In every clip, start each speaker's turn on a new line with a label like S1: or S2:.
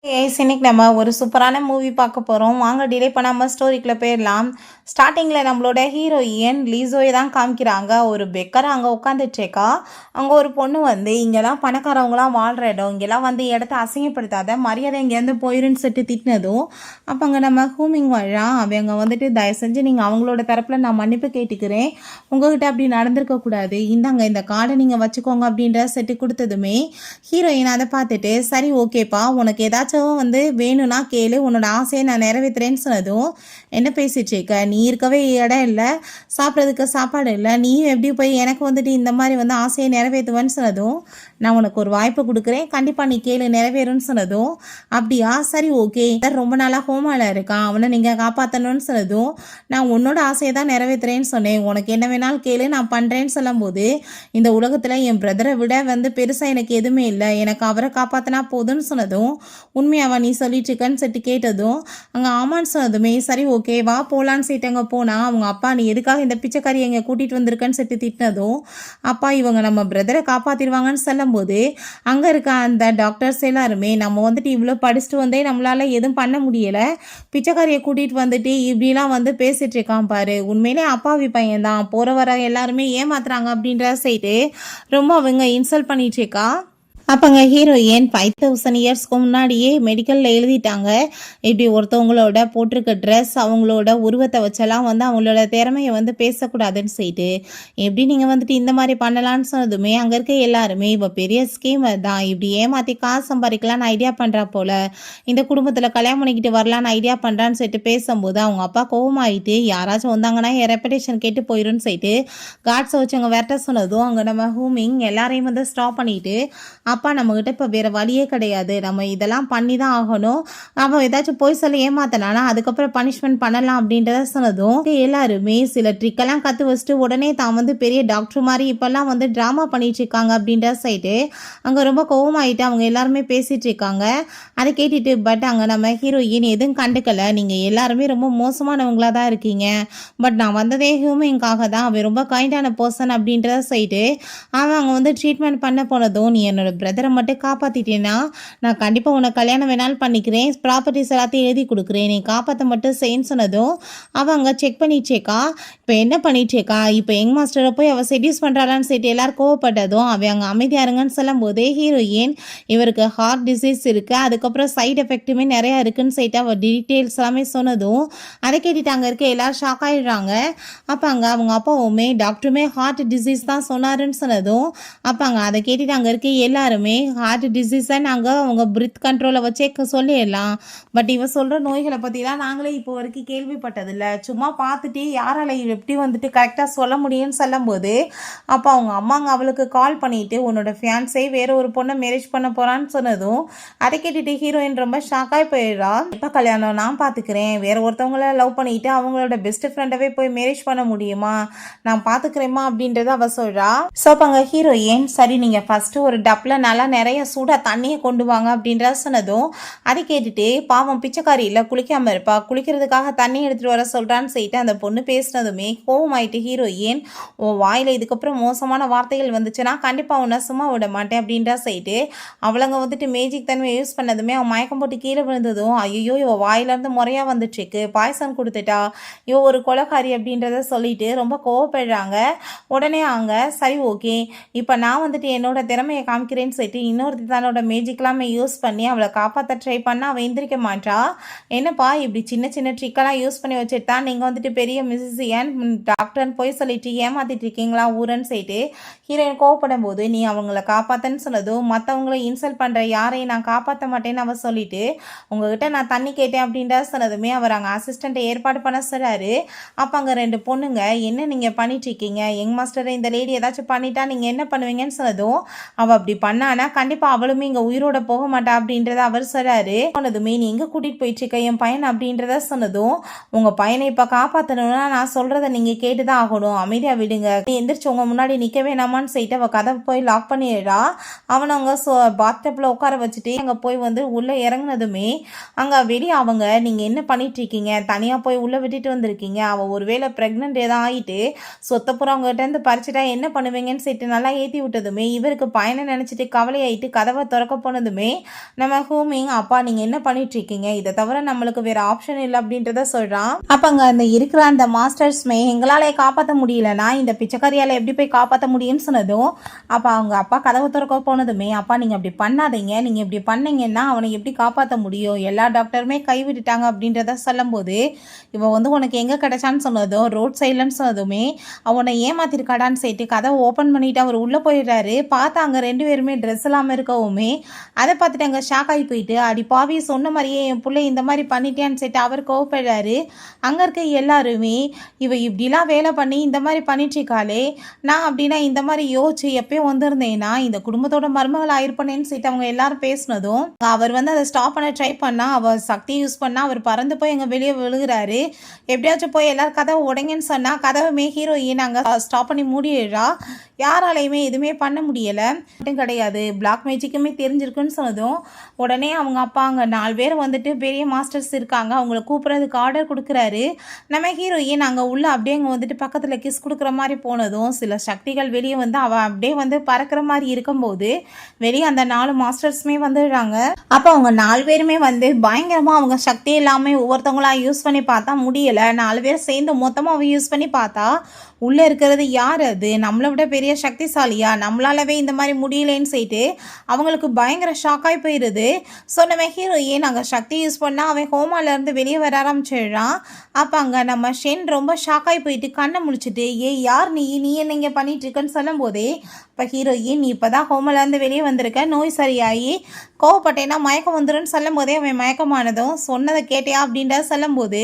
S1: இன்னைக்கு நம்ம ஒரு சூப்பரான மூவி பார்க்க போகிறோம். வாங்க டிலே பண்ணாமல் ஸ்டோரிக்குள்ளே போயிடலாம். ஸ்டார்டிங்கில் நம்மளோட ஹீரோயின் லீசோயை தான் காமிக்கிறாங்க. ஒரு பெக்கர் அங்கே உட்காந்துட்ருக்கா. அங்கே ஒரு பொண்ணு வந்து இங்கெல்லாம் பணக்காரவங்களாம் வாழ்கிற இடம், இங்கெல்லாம் வந்து இடத்த அசிங்கப்படுத்தாத, மரியாதை இங்கேருந்து போயிருன்னு சொல்லிட்டு திட்டினதும் அப்போ அங்கே நம்ம ஹூமிங் வாழா அவங்க வந்துட்டு தயவு செஞ்சு நீங்கள் அவங்களோட தரப்பில் நான் மன்னிப்பு கேட்டுக்கிறேன், உங்ககிட்ட அப்படி நடந்திருக்கக்கூடாது, இந்தாங்க இந்த கார்டை நீங்கள் வச்சுக்கோங்க அப்படின்ற செட்டு கொடுத்ததுமே ஹீரோயின் அதை பார்த்துட்டு சரி ஓகேப்பா, உனக்கு ஏதாச்சும் வந்து வேணும்னா கேளு, உன்னோட ஆசையை நான் நிறைவேற்றுறேன்னு சொன்னதும் என்ன பேசிட்டு இருக்க, நீ இருக்கவே இடம் இல்லை, சாப்பிட்றதுக்கு சாப்பாடு இல்லை, நீ எப்படி போய் எனக்கு வந்துட்டு இந்த மாதிரி வந்து ஆசையை நிறைவேற்றுவேன்னு சொன்னதும் நான் உனக்கு ஒரு வாய்ப்பு கொடுக்குறேன், கண்டிப்பாக நீ கேளு நிறைவேறும்னு சொன்னதும் அப்படியா சரி ஓகே, ரொம்ப நாளாக ஹோமாவில் இருக்கான், அவனை நீங்கள் காப்பாற்றணும்னு சொன்னதும் நான் உன்னோட ஆசையை தான் நிறைவேற்றுறேன்னு சொன்னேன், உனக்கு என்ன வேணாலும் கேளு நான் பண்ணுறேன்னு சொல்லும்போது இந்த உலகத்தில் என் பிரதரை விட வந்து பெருசாக எனக்கு எதுவுமே இல்லை, எனக்கு அவரை காப்பாற்றினா போதும்னு சொன்னதும் உண்மையாவா நீ சொல்லிட்டு இருக்கன்னு சொல்லிட்டு கேட்டதும் அங்கே ஆமான்னு சொன்னதுமே சரி ஓகே வா போகலான்னு சொல்லிட்டு அங்கே போனால் அவங்க அப்பா நீ எதுக்காக இந்த பிச்சைக்காரி எங்கே கூட்டிகிட்டு வந்திருக்கன்னு சொல்லிட்டு திட்டினதும் அப்பா இவங்க நம்ம பிரதரை காப்பாற்றிடுவாங்கன்னு சொல்லும்போது அங்கே இருக்க அந்த டாக்டர்ஸ் எல்லாருமே நம்ம வந்துட்டு இவ்வளோ படிச்சுட்டு வந்தே நம்மளால் எதுவும் பண்ண முடியலை, பிச்சைக்காரியை கூட்டிகிட்டு வந்துட்டு இப்படிலாம் வந்து பேசிகிட்டு இருக்கான் பாரு, உண்மையிலே அப்பாவி பையன் தான், போகிற வர எல்லாருமே ஏமாத்துறாங்க அப்படின்ற சைட்டு ரொம்ப அவங்க இன்சல்ட் பண்ணிட்டு இருக்கா. அப்போங்க ஹீரோயின் 5000 இயர்ஸ்க்கு முன்னாடியே மெடிக்கலில் எழுதிட்டாங்க, இப்படி ஒருத்தவங்களோட போட்டிருக்க ட்ரெஸ் அவங்களோட உருவத்தை வச்செல்லாம் வந்து அவங்களோட திறமையை வந்து பேசக்கூடாதுன்னு சொல்லிட்டு எப்படி நீங்கள் வந்துட்டு இந்த மாதிரி பண்ணலான்னு சொன்னதுமே அங்கே இருக்க எல்லாருமே இப்போ பெரிய ஸ்கீமர் தான், இப்படி ஏமாற்றி காசு சம்பாதிக்கலான்னு ஐடியா பண்ணுறா போல், இந்த குடும்பத்தில் கல்யாணம் பண்ணிக்கிட்டு வரலான்னு ஐடியா பண்ணுறான்னு சொல்லிட்டு பேசும்போது அவங்க அப்பா கோவமாயிட்டு யாராச்சும் வந்தாங்கன்னா என் ரெப்புடேஷன் கேட்டு போயிடும்னு சொல்லிட்டு காட்ஸை வச்சு அங்கே விரட்ட சொன்னதும் அங்கே நம்ம ஹூமிங் எல்லாரையும் வந்து ஸ்டாப் பண்ணிவிட்டு அப்பா நம்மகிட்ட இப்போ வேறு வழியே கிடையாது, நம்ம இதெல்லாம் பண்ணி தான் ஆகணும், அவன் ஏதாச்சும் போய் சொல்லி ஏமாத்தினானா அதுக்கப்புறம் பனிஷ்மெண்ட் பண்ணலாம் அப்படின்றத சொன்னதும் எல்லாருமே சில ட்ரிக்கெல்லாம் கற்று வச்சுட்டு உடனே தான் வந்து பெரிய டாக்டர் மாதிரி இப்போல்லாம் வந்து ட்ராமா பண்ணிட்டு இருக்காங்க அப்படின்ற சைடு அங்கே ரொம்ப கோவமாயிட்டு அவங்க எல்லாருமே பேசிகிட்டு இருக்காங்க. அதை கேட்டுட்டு பட் அங்கே நம்ம ஹீரோயின் எதுவும் கண்டுக்கலை, நீங்கள் எல்லாருமே ரொம்ப மோசமானவங்களாக தான் இருக்கீங்க, பட் நான் வந்ததே ஹியூமனுக்காக தான், அவன் ரொம்ப கைண்டான பர்சன் அப்படின்றத சைடு அவன் அங்கே வந்து ட்ரீட்மெண்ட் பண்ண போனதும் நீ என்னோட பிரதரை மட்டும் காப்பாற்றிட்டேன்னா நான் கண்டிப்பாக உனக்கு கல்யாணம் வேணாலும் பண்ணிக்கிறேன், ப்ராப்பர்ட்டிஸ் எல்லாத்தையும் எழுதி கொடுக்குறேன், நீ காப்பாற்ற மட்டும் செய்ன்னு சொன்னதும் அவங்க செக் பண்ணிச்சேக்கா, இப்போ என்ன பண்ணிச்சேக்கா, இப்போ யங் மாஸ்டரை போய் அவள் செடியூஸ் பண்ணுறாளான்னு சொல்லிட்டு எல்லாரும் கோவப்பட்டதும் அவன் அங்கே அமைதியாக இருங்கன்னு சொல்லும் போதே ஹீரோயின் இவருக்கு ஹார்ட் டிசீஸ் இருக்குது, அதுக்கப்புறம் சைட் எஃபெக்ட்டுமே நிறையா இருக்குன்னு சொல்லிட்டு அவள் டீட்டெயில்ஸ் எல்லாமே சொன்னதும் அதை கேட்டுட்டு அங்கே இருக்க எல்லாரும் ஷாக் ஆகிடுறாங்க. அப்போ அங்கே அவங்க அப்பாவுமே டாக்டருமே ஹார்ட் டிசீஸ் தான் சொன்னாருன்னு சொன்னதும் அப்போ அங்கே அதை கேட்டுட்டு அங்கே இருக்க எல்லாருமே ஹார்ட் டிசீஸை நாங்கள் அவங்க பிரித் கண்ட்ரோலை வச்சே சொல்லிடலாம், பட் இவ சொல்கிற நோய்களை பற்றிலாம் நாங்களே இப்போ வரைக்கும் கேள்விப்பட்டதில்லை, சும்மா பார்த்துட்டு யாரால எப்படி வந்துட்டு கரெக்டாக சொல்ல முடியும்னு சொல்லும்போது அப்போ அவங்க அம்மாங்க அவளுக்கு கால் பண்ணிட்டு உன்னோட ஃபியான்ஸே வேற ஒரு பொண்ணை மேரேஜ் பண்ண போகிறான்னு சொன்னதும் அதை கேட்டுட்டு ஹீரோயின் ரொம்ப ஷாக்காகி போயிடுறா. இப்போ கல்யாணம் நான் பார்த்துக்கிறேன், வேற ஒருத்தவங்கள லவ் பண்ணிட்டு அவங்களோட பெஸ்ட் ஃப்ரெண்டவே போய் மேரேஜ் பண்ண முடியுமா, நான் பார்த்துக்கிறேம்மா அப்படின்றத அவள் சொல்கிறா. ஸோ அப்போ அங்கே ஹீரோயின் சரி நீங்கள் ஃபஸ்ட்டு ஒரு டப்பில் நல்லா நிறைய சூடாக தண்ணியை கொண்டு வாங்க அப்படின்றத சொன்னதும் அதை கேட்டுட்டு பாவம் பிச்சைக்காரியில் குளிக்காமல் இருப்பா, குளிக்கிறதுக்காக தண்ணி எடுத்துகிட்டு வர சொல்கிறான்னு சொல்லிட்டு அந்த பொண்ணு பேசினதுமே கோவமாயிட்டு ஹீரோயின் உன் வாயில் இதுக்கப்புறம் மோசமான வார்த்தைகள் வந்துச்சுன்னா கண்டிப்பாக உன்னை சும்மா விட மாட்டேன் அப்படின்றா சொல்லிட்டு அவளங்க வந்துட்டு மேஜிக் தன்மை யூஸ் பண்ணதுமே அவன் மயக்கம் போட்டு கீழே விழுந்ததும் ஐயோ இவ வாயிலேருந்து முறையாக வந்துட்டுருக்கு, பாய்சன் கொடுத்துட்டா, இவ ஒரு கொலைக்காரி அப்படின்றத சொல்லிட்டு ரொம்ப கோவப்படுறாங்க. உடனே அவங்க சரி ஓகே இப்போ நான் வந்துட்டு என்னோட திறமையை காமிக்கிறேன்னு சொல்லிட்டு இன்னொருத்தி தன்னோட மேஜிக்லாமே யூஸ் பண்ணி அவளை காப்பாற்ற ட்ரை பண்ணால் அவள் எந்திரிக்க மாட்டா, என்னப்பா இப்படி சின்ன சின்ன ட்ரிக்கெல்லாம் யூஸ் பண்ணி வச்சுட்டு தான் நீங்கள் வந்துட்டு பெரிய மிஸ்ஸஸ் ஏன் டாக்டர்னு போய் சொல்லிட்டு ஏமாத்திட்டு இருக்கீங்களா ஊரன்னு சொல்லிட்டு ஹீரோயின் கோவப்படும் போது நீ அவங்கள காப்பாற்றன்னு சொன்னதும் மற்றவங்கள இன்சல்ட் பண்ணுற யாரையும் நான் காப்பாற்ற மாட்டேன்னு அவர் சொல்லிட்டு உங்ககிட்ட நான் தண்ணி கேட்டேன் அப்படின்ற சொன்னதுமே அவர் அங்கே அசிஸ்டண்ட்டை ஏற்பாடு பண்ண சொல்கிறாரு. அப்போ அங்கே 2 பொண்ணுங்க என்ன நீங்கள் பண்ணிட்டு இருக்கீங்க, யங் மாஸ்டரை இந்த லேடி ஏதாச்சும் பண்ணிட்டா நீங்கள் என்ன பண்ணுவீங்கன்னு சொன்னதும் அவள் அப்படி பண்ணானா கண்டிப்பாக அவளுமே இங்கே உயிரோட போக மாட்டா அப்படின்றத அவர் சொல்கிறாரு. சொன்னதுமே நீ எங்கே கூட்டிகிட்டு போயிட்டுருக்க என் பையன் அப்படின்றத சொன்னதும் உங்கள் பையனை இப்போ காப்பாற்றணும்னா நான் சொல்கிறத நீங்கள் கேட்டு தான் ஆகணும், அமைதியாக விடுங்க, நீ எந்திரிச்சு உங்கள் முன்னாடி நிற்க வேணாமான்னு சொல்லிட்டு அவள் கதை போய் லாக் பண்ணிடுறா. அவனை அங்கே பாத்டப்பில் உட்கார வச்சுட்டு அங்கே போய் வந்து உள்ளே இறங்குனதுமே அங்கே வெளியே அவங்க நீங்கள் என்ன பண்ணிட்டு இருக்கீங்க, தனியாக போய் உள்ளே விட்டுட்டு வந்திருக்கீங்க, அவள் ஒருவேளை ப்ரெக்னென்ட் ஏதாவது ஆகிட்டு சொத்தப்புறம் அவங்ககிட்ட இருந்து பறிச்சுட்டா என்ன பண்ணுவீங்கன்னு சொல்லிட்டு நல்லா ஏற்றி விட்டதுமே இவருக்கு பையனை நினச்சிட்டு கவலையாயிட்டு கதவை திறக்க போனதுமே நம்ம ஹூமிங் அப்பா நீங்கள் என்ன பண்ணிட்டு இருக்கீங்க, இதை தவிர நம்மளுக்கு வேறு ஆப்ஷன் இல்லை அப்படின்றத சொல்கிறான். அப்போங்க அந்த இருக்கிற அந்த மாஸ்டர்ஸ்மே எங்களால் காப்பாற்ற முடியலன்னா இந்த பிச்சைக்காரியால் எப்படி போய் காப்பாற்ற முடியும்னு சொன்னதும் அப்போ அவங்க அப்பா கதவை திறக்க போனதுமே அப்பா நீங்கள் அப்படி பண்ணாதீங்க, நீங்கள் இப்படி பண்ணீங்கன்னா அவனை எப்படி காப்பாற்ற முடியும், எல்லா டாக்டருமே கைவிட்டுட்டாங்க அப்படின்றத சொல்லும்போது இவன் வந்து உனக்கு எங்கே கிடைச்சான்னு சொன்னதும் ரோட் சைட்லன்னு சொன்னதுமே அவனை ஏமாத்திருக்காடான்னு சொல்லிட்டு கதவை ஓப்பன் பண்ணிவிட்டு அவர் உள்ளே போயிடுறாரு. பார்த்தா அங்கே 2 பேருமே ட்ரெஸ் இல்லாமல் இருக்கவுமே அதை பார்த்துட்டு அங்கே ஷாக் ஆகி போயிட்டு அடி பாவி சொன்ன மாதிரியே என் பிள்ளை இந்த மாதிரி பண்ணிட்டேன்னு சொல்லிட்டு அவர் கோவப்படுறாரு. அங்கே இருக்க எல்லாருமே இவ இப்படிலாம் வேலை பண்ணி இந்த மாதிரி பண்ணிட்டுருக்காளே, நான் அப்படின்னா இந்த மாதிரி யோசிச்சு எப்பயும் வந்திருந்தேன்னா இந்த குடும்பத்தோட மருமகள் ஆயிருப்பேன்னு சொல்லிட்டு அவங்க எல்லாரும் பேசினதும் அவர் வந்து அதை ஸ்டாப் பண்ண ட்ரை பண்ணால் அவர் சக்தி யூஸ் பண்ணால் அவர் பறந்து போய் எங்கள் வெளியே விழுகிறாரு. எப்படியாச்சும் போய் எல்லாரும் கதவை உடைங்கன்னு சொன்னால் கதவுமே ஹீரோயின் அங்கே ஸ்டாப் பண்ணி மூடிடுறா. யாராலையுமே எதுவுமே பண்ண முடியலை. மட்டும் கிடையாது, பிளாக் மேஜிக்குமே தெரிஞ்சிருக்குன்னு சொன்னதும் உடனே அவங்க அப்பா அங்கே 4 பேர் வந்துட்டு பெரிய மாஸ்டர்ஸ் இருக்காங்க அவங்கள கூப்பிட்றதுக்கு ஆர்டர் கொடுக்குறாரு. நம்ம ஹீரோயின் அங்கே உள்ள அப்படியே அங்கே வந்துட்டு பக்கத்தில் கிஸ் கொடுக்குற மாதிரி போனதும் சில சக்திகள் வெளியே வந்து அவள் அப்படியே வந்து பறக்கிற மாதிரி இருக்கும்போது வெளியே அந்த 4 மாஸ்டர்ஸுமே வந்துடுறாங்க. அப்போ அவங்க 4 பேருமே வந்து பயங்கரமாக அவங்க சக்தி எல்லாமே ஒவ்வொருத்தவங்களா யூஸ் பண்ணி பார்த்தா முடியலை. 4 பேர் சேர்ந்து மொத்தமாக யூஸ் பண்ணி பார்த்தா உள்ளே இருக்கிறது யார், அது நம்மளை விட பெரிய சக்திசாலியா, நம்மளாலவே இந்த மாதிரி முடியலேன்னு சொல்லிட்டு அவங்களுக்கு பயங்கர ஷாக்காகி போயிடுது. ஸோ நம்ம ஹீரோயின் அங்கே சக்தி யூஸ் பண்ணால் அவன் ஹோமாலேருந்து வெளியே வர ஆரம்பிச்சிடுறான். அப்போ அங்கே நம்ம ஷென் ரொம்ப ஷாக்காகி போயிட்டு கண்ணை முழிச்சிட்டு யார் நீ என்ன இங்கே பண்ணிகிட்ருக்கன்னு சொல்லும் போதே இப்போ ஹீரோயின் நீ இப்போ தான் ஹோமாலேருந்து வெளியே வந்திருக்க, நோய் சரியாகி கோவப்பட்டேன்னா மயக்கம் வந்துடும்னு சொல்லும் போதே அவன் மயக்கமானதும் சொன்னதை கேட்டியா அப்படின்ற சொல்லும்போது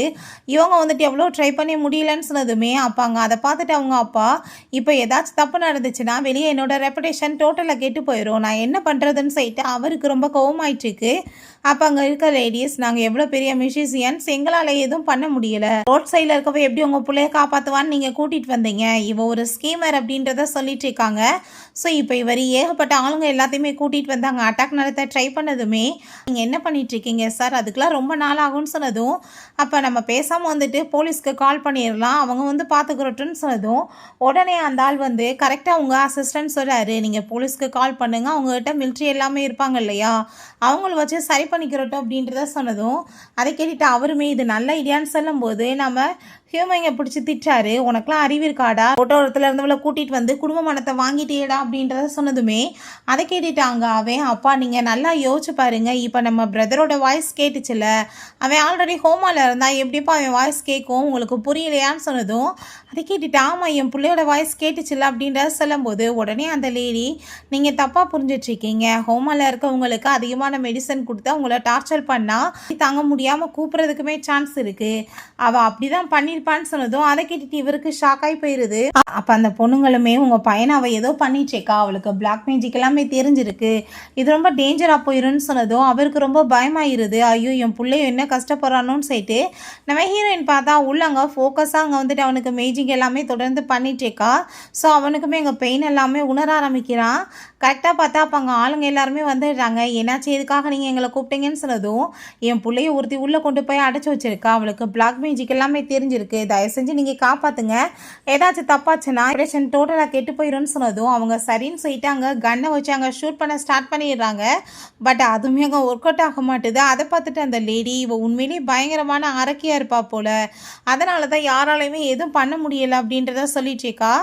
S1: இவங்க வந்துட்டு எவ்வளோ ட்ரை பண்ணி முடியலன்னு சொன்னதுமே அப்பாங்க அதை பார்த்துட்டு அவங்க அப்பா இப்போ ஏதாச்சும் தப்பு நடந்துச்சுன்னா வெளியே என்னோட ரெப்புடேஷன் டோட்டலாக கெட்டு போயிடும், நான் என்ன பண்ணுறதுன்னு சொல்லிட்டு அவருக்கு ரொம்ப கோவமாயிட்டுருக்கு. அப்போ அங்கே இருக்க லேடிஸ் நாங்கள் எவ்வளோ பெரிய மியூசிஷியன்ஸ் எங்களால் எதுவும் பண்ண முடியல, ரோட் சைடில் இருக்கவே எப்படி உங்கள் பிள்ளைய காப்பாற்றுவான்னு நீங்கள் கூட்டிகிட்டு வந்தீங்க, இவ ஒரு ஸ்கீமர் அப்படின்றத சொல்லிட்டு இருக்காங்க. ஸோ இப்போ இவர் ஏகப்பட்ட ஆளுங்க எல்லாத்தையுமே கூட்டிகிட்டு வந்தாங்க அட்டாக் நடத்த ட்ரை பண்ணதுமே நீங்கள் என்ன பண்ணிகிட்ருக்கீங்க சார், அதுக்கெலாம் ரொம்ப நாள் ஆகும்னு சொன்னதும் அப்போ நம்ம பேசாமல் வந்துட்டு போலீஸ்க்கு கால் பண்ணிடலாம் அவங்க வந்து பார்த்துக்கிறோட்டுன்னு சொன்னதும் உடனே அந்த ஆள் வந்து கரெக்டாக உங்கள் அசிஸ்டன்ட் சொல்கிறாரு நீங்கள் போலீஸ்க்கு கால் பண்ணுங்கள், அவங்ககிட்ட மிலிட்ரி எல்லாமே இருப்பாங்க இல்லையா அவங்கள வச்சு சரி பண்ணிக்கிறோட்டும் அப்படின்றத சொன்னதும் அதை கேட்டுட்டு அவருமே இது நல்ல ஐடியான்னு சொல்லும்போது நம்ம ஹியூமங்க பிடிச்சி திட்டாரு, உனக்குலாம் அறிவு இருக்காடா, ஓட்டோரத்தில் இருந்தவளை கூட்டிகிட்டு வந்து குடும்ப மனத்தை வாங்கிட்டேடா அப்படின்றத சொன்னதுமே அதை கேட்டுட்டாங்க அவன் அப்பா நீங்கள் நல்லா யோசிச்சு பாருங்க, இப்போ நம்ம பிரதரோட வாய்ஸ் கேட்டுச்சுல, அவன் ஆல்ரெடி ஹோமாவில் இருந்தால் எப்படிப்பா அவன் வாய்ஸ் கேட்கும் உங்களுக்கு புரியலையான்னு சொன்னதும் அதை கேட்டுட்டு ஆமாம் என் பிள்ளையோட வாய்ஸ் கேட்டுச்சுல அப்படின்றத சொல்லும்போது உடனே அந்த லேடி நீங்கள் தப்பாக புரிஞ்சிட்ருக்கீங்க, ஹோமாவில் இருக்கவங்களுக்கு அதிகமான மெடிசன் கொடுத்து அவங்கள டார்ச்சர் பண்ணால் தாங்க முடியாமல் கூப்பிட்றதுக்குமே சான்ஸ் இருக்குது, அவள் அப்படி தான் பண்ணியிருப்பான்னு சொன்னதும் அதை கேட்டுட்டு இவருக்கு ஷாக்காகி போயிடுது. அப்போ அந்த பொண்ணுங்களுமே உங்கள் பையனை அவள் ஏதோ பண்ணிச்சேக்கா, அவளுக்கு பிளாக் மேஜிக் எல்லாமே தெரிஞ்சிருக்கு, இது ரொம்ப டேஞ்சராக போயிடும்னு சொன்னதும் அவருக்கு ரொம்ப பயமாயிருது, ஐயோ என் பிள்ளைய என்ன கஷ்டப்படுறானோன்னு சொல்லிட்டு நம்ம ஹீரோயின் பார்த்தா உள்ள அங்கே ஃபோக்கஸாக அங்கே வந்துட்டு அவனுக்கு மேஜிக் எல்லாமே தொடர்ந்து பண்ணிட்டேக்கா. ஸோ அவனுக்குமே அங்கே பெயின் எல்லாமே உணர ஆரம்பிக்கிறான். கரெக்டாக பார்த்தா அப்போ அங்கே ஆளுங்க எல்லாருமே வந்துடுறாங்க, என்னாச்சு எதுக்காக நீங்கள் எங்களை கூப்பிட்டீங்கன்னு சொன்னதும் என் பிள்ளைய ஒருத்தி உள்ளே கொண்டு போய் அடைச்சி வச்சிருக்கா, அவளுக்கு பிளாக் மேஜிக் எல்லாமே தெரிஞ்சிருக்கு, தயவு செஞ்சு நீங்கள் காப்பாற்றுங்க, ஏதாச்சும் தப்பாச்சுன்னா ஆப்ரேஷன் டோட்டலாக கெட்டு போயிடும்னு சொன்னதும் அவங்க சரின்னு சொல்லிட்டு அங்கே கன்னை வச்சு அங்கே ஷூட் பண்ண ஸ்டார்ட் பண்ணிடுறாங்க. பட் அதுவுமே அங்கே ஒர்க் அவுட் ஆக மாட்டுது. அதை பார்த்துட்டு அந்த லேடி இவ உண்மையிலேயே பயங்கரமான அரக்கியாக இருப்பா போல, அதனால தான் யாராலையுமே எதுவும் பண்ண முடியலை அப்படின்றத சொல்லிட்டேக்கா.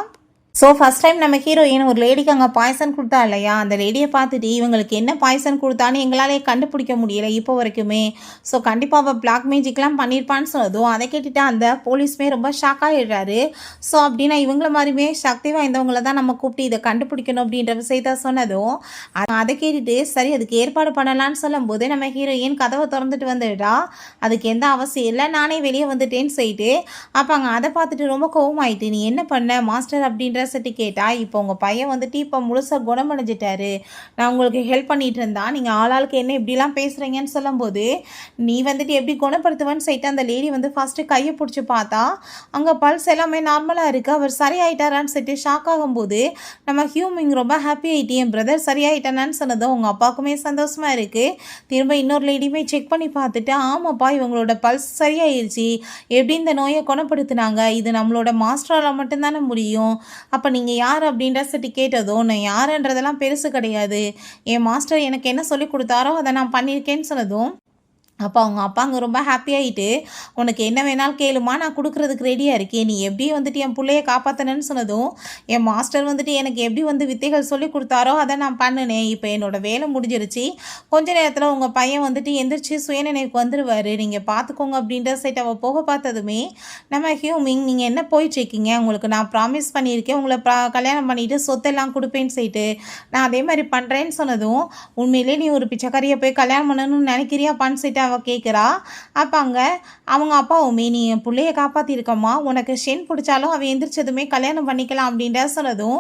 S1: ஸோ ஃபஸ்ட் டைம் நம்ம ஹீரோயின் ஒரு லேடிக்கு அங்கே பாய்சன் கொடுத்தா இல்லையா, அந்த லேடியை பார்த்துட்டு இவங்களுக்கு என்ன பாய்சன் கொடுத்தான்னு எங்களாலே கண்டுபிடிக்க முடியலை இப்போ வரைக்குமே, ஸோ கண்டிப்பாக அவள் பிளாக் மேஜிக்லாம் பண்ணியிருப்பான்னு சொன்னதும் அதை கேட்டுட்டு அந்த போலீஸுமே ரொம்ப ஷாக்காகிடுறாரு. ஸோ அப்படின்னா இவங்கள மாதிரியுமே சக்தி வாய்ந்தவங்கள தான் நம்ம கூப்பிட்டு இதை கண்டுபிடிக்கணும் அப்படின்ற விஷயத்த சொன்னதும் அதை கேட்டுட்டு சரி அதுக்கு ஏற்பாடு பண்ணலான்னு சொல்லும்போது நம்ம ஹீரோயின் கதவை திறந்துட்டு வந்துடுறா, அதுக்கு எந்த அவசியம் இல்லை நானே வெளியே வந்துட்டேன்னு சொல்லிட்டு அப்போ அங்கே அதை பார்த்துட்டு ரொம்ப கோவமாயிட்டு நீ என்ன பண்ண மாஸ்டர் அப்படின்ற சட்டி கேட்டா இப்போ உங்கள் பையன் வந்துட்டு இப்போ முழுசாக குணமடைஞ்சிட்டாரு, நான் உங்களுக்கு ஹெல்ப் பண்ணிட்டு இருந்தா நீங்கள் ஆளாளுக்கு என்ன இப்படிலாம் பேசுகிறீங்கன்னு சொல்லும்போது நீ வந்துட்டு எப்படி குணப்படுத்துவேன்னு சொல்லிட்டு அந்த லேடி வந்து ஃபஸ்ட்டு கையை பிடிச்சி பார்த்தா அங்கே பல்ஸ் எல்லாமே நார்மலாக இருக்குது, அவர் சரியாயிட்டாரான்னு சொல்லிட்டு ஷாக் ஆகும்போது நம்ம ஹியூமிங் ரொம்ப ஹாப்பி ஆகிட்டு என் பிரதர் சரியாயிட்டானான்னு சொன்னதும் உங்கள் அப்பாவுக்குமே சந்தோஷமாக இருக்குது. திரும்ப இன்னொரு லேடியுமே செக் பண்ணி பார்த்துட்டு ஆமாப்பா இவங்களோட பல்ஸ் சரியாயிருச்சு, எப்படி இந்த நோயை குணப்படுத்தினாங்க, இது நம்மளோட மாஸ்டரால் மட்டும்தானே முடியும், அப்போ நீங்கள் யார் அப்படின்ற சட்டி கேட்டதும் நான் யாருன்றதெல்லாம் பெருசு கிடையாது, என் மாஸ்டர் எனக்கு என்ன சொல்லி கொடுத்தாரோ அதை நான் பண்ணியிருக்கேன்னு சொன்னதும் அப்போ அவங்க அப்பா அங்கே ரொம்ப ஹாப்பியாகிட்டு, உனக்கு என்ன வேணாலும் கேளுமா, நான் கொடுக்குறதுக்கு ரெடியாக இருக்கேன், நீ எப்படி வந்துட்டு என் பிள்ளைய காப்பாற்றினேன்னு சொன்னதும் என் மாஸ்டர் வந்துட்டு எனக்கு எப்படி வந்து வித்தைகள் சொல்லி கொடுத்தாரோ அதை நான் பண்ணினேன், இப்போ என்னோடய வேலை முடிஞ்சிருச்சு, கொஞ்ச நேரத்தில் உங்கள் பையன் வந்துட்டு எந்திரிச்சு சுயநினைவுக்கு வந்துடுவார், நீங்கள் பார்த்துக்கோங்க அப்படின்ற சைட் அவள் போக பார்த்ததுமே நம்ம ஹியூமிங் நீங்கள் என்ன போயிட்டுருக்கீங்க, உங்களுக்கு நான் ப்ராமிஸ் பண்ணியிருக்கேன் உங்களை கல்யாணம் பண்ணிவிட்டு சொத்தெல்லாம் கொடுப்பேன்னு சொல்லிட்டு நான் அதே மாதிரி பண்ணுறேன்னு சொன்னதும் உண்மையிலே நீ ஒரு பிச்சைக்காரியை போய் கல்யாணம் பண்ணணும்னு நினைக்கிறியாப்பான்னு சொல்லிட்டு அவள் கேட்குறா. அப்போ அங்கே அவங்க அப்பாவுமே நீ என் பிள்ளைய காப்பாற்றிருக்கம்மா, உனக்கு ஷென் பிடிச்சாலும் அவள் எந்திரிச்சதுமே கல்யாணம் பண்ணிக்கலாம் அப்படின்ற சொன்னதும்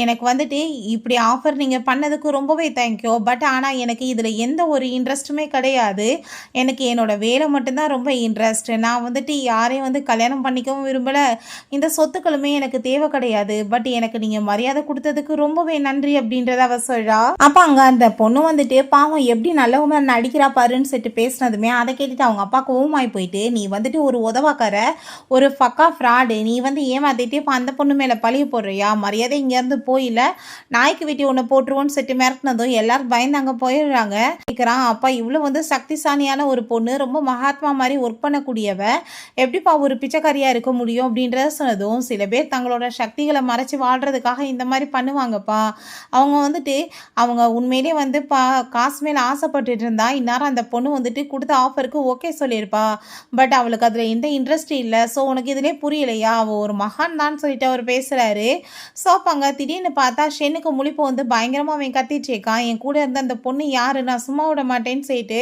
S1: எனக்கு வந்துட்டு இப்படி ஆஃபர் நீங்கள் பண்ணதுக்கு ரொம்பவே தேங்க்யூ, பட் ஆனால் எனக்கு இதில் எந்த ஒரு இன்ட்ரெஸ்ட்டுமே கிடையாது, எனக்கு என்னோடய வேலை மட்டும்தான் ரொம்ப இன்ட்ரெஸ்ட், நான் வந்துட்டு யாரையும் வந்து கல்யாணம் பண்ணிக்கவும் விரும்பலை, இந்த சொத்துக்களுமே எனக்கு தேவை கிடையாது, பட் எனக்கு நீங்கள் மரியாதை கொடுத்ததுக்கு ரொம்பவே நன்றி அப்படின்றத அவள் சொல்கிறா. அப்போ அங்கே அந்த பொண்ணு வந்துட்டு பாவம் எப்படி நல்லவங்க நடிக்கிறா பாருன்னு சொல்லிட்டு பேசினதுமே அதை கேட்டுட்டு அவங்க அப்பா கோவமாய் போயிட்டு, நீ வந்துட்டு ஒரு உதவாக்கார, ஒரு ஃபக்கா ஃப்ராடு, நீ வந்து ஏமாத்திட்டு இப்போ அந்த பொண்ணு மேலே பழிய போடுறியா, மரியாதை இங்கேருந்து போயில நாய்க்கு வெட்டி ஒன்று போட்டுருவோன்னு சொல்லிட்டு மிரட்டினதும் எல்லாரும் பயந்து அங்கே போயிடுறாங்க. கேட்குறான் அப்பா இவ்வளோ வந்து சக்திசாலியான ஒரு பொண்ணு, ரொம்ப மகாத்மா மாதிரி ஒர்க் பண்ணக்கூடியவ, எப்படிப்பா ஒரு பிச்சைக்காரியாக இருக்க முடியும் அப்படின்றத சொன்னதும் சில பேர் தங்களோட சக்திகளை மறைச்சி வாழ்கிறதுக்காக இந்த மாதிரி பண்ணுவாங்கப்பா, அவங்க வந்துட்டு அவங்க உண்மையிலே வந்து காசு மேலே ஆசைப்பட்டுட்டு இருந்தா இந்நேரம் அந்த பொண்ணு வந்துட்டு கொடுத்த ஆஃபருக்கு ஓகே சொல்லியிருப்பா, பட் அவளுக்கு அதில் எந்த இன்ட்ரெஸ்ட் இல்லை, ஸோ உனக்கு இதிலே புரியலையா, அவள் ஒரு மகான் தான் சொல்லிட்டு அவர் பேசுகிறாரு. ஸோ அப்போ அங்கே திடீர்னு பார்த்தா ஷென்னுக்கு முழிப்பு வந்து பயங்கரமாக அவன் கத்திட்டுருக்கான், என் கூட இருந்த அந்த பொண்ணு யார், நான் சும்மா விட மாட்டேன்னு சொல்லிட்டு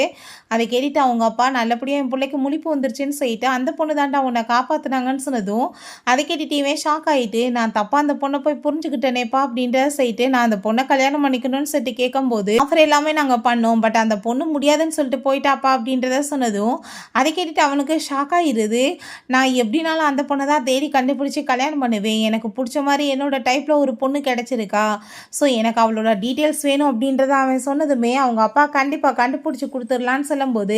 S1: அதை கேட்டுட்டு அவங்க அப்பா நல்லபடியாக என் பிள்ளைக்கு முழிப்பு வந்துருச்சுன்னு சொல்லிட்டு அந்த பொண்ணு தாண்டா உன்னை காப்பாற்றினாங்கன்னு சொன்னதும் அதை கேட்டுட்டு இவன் ஷாக் ஆகிட்டு, நான் தப்பாக அந்த பொண்ணை போய் புரிஞ்சுக்கிட்டேனேப்பா அப்படின்ற சொல்லிட்டு நான் அந்த பொண்ணை கல்யாணம் பண்ணிக்கணும்னு சொல்லிட்டு கேட்கும்போது ஆஃபர் எல்லாமே நாங்கள் பண்ணோம், பட் அந்த பொண்ணு முடியாதுன்னு சொல்லிட்டு போயிட்டாப்பா அப்படின்றத சொன்னதும் அதை கேட்டுட்டு அவனுக்கு ஷாக் ஆகிடுது. நான் எப்படினாலும் அந்த பொண்ணை தான் தேடி கண்டுபிடிச்சி கல்யாணம் பண்ணுவேன், எனக்கு பிடிச்ச மாதிரி என்னோட டைப்பில் ஒரு பொண்ணு கிடச்சிருக்கா, ஸோ எனக்கு அவளோட டீட்டெயில்ஸ் வேணும் அப்படின்றத அவன் சொன்னதுமே அவங்க அப்பா கண்டிப்பாக கண்டுபிடிச்சி கொடுத்துடலான்னு சொல்லும்போது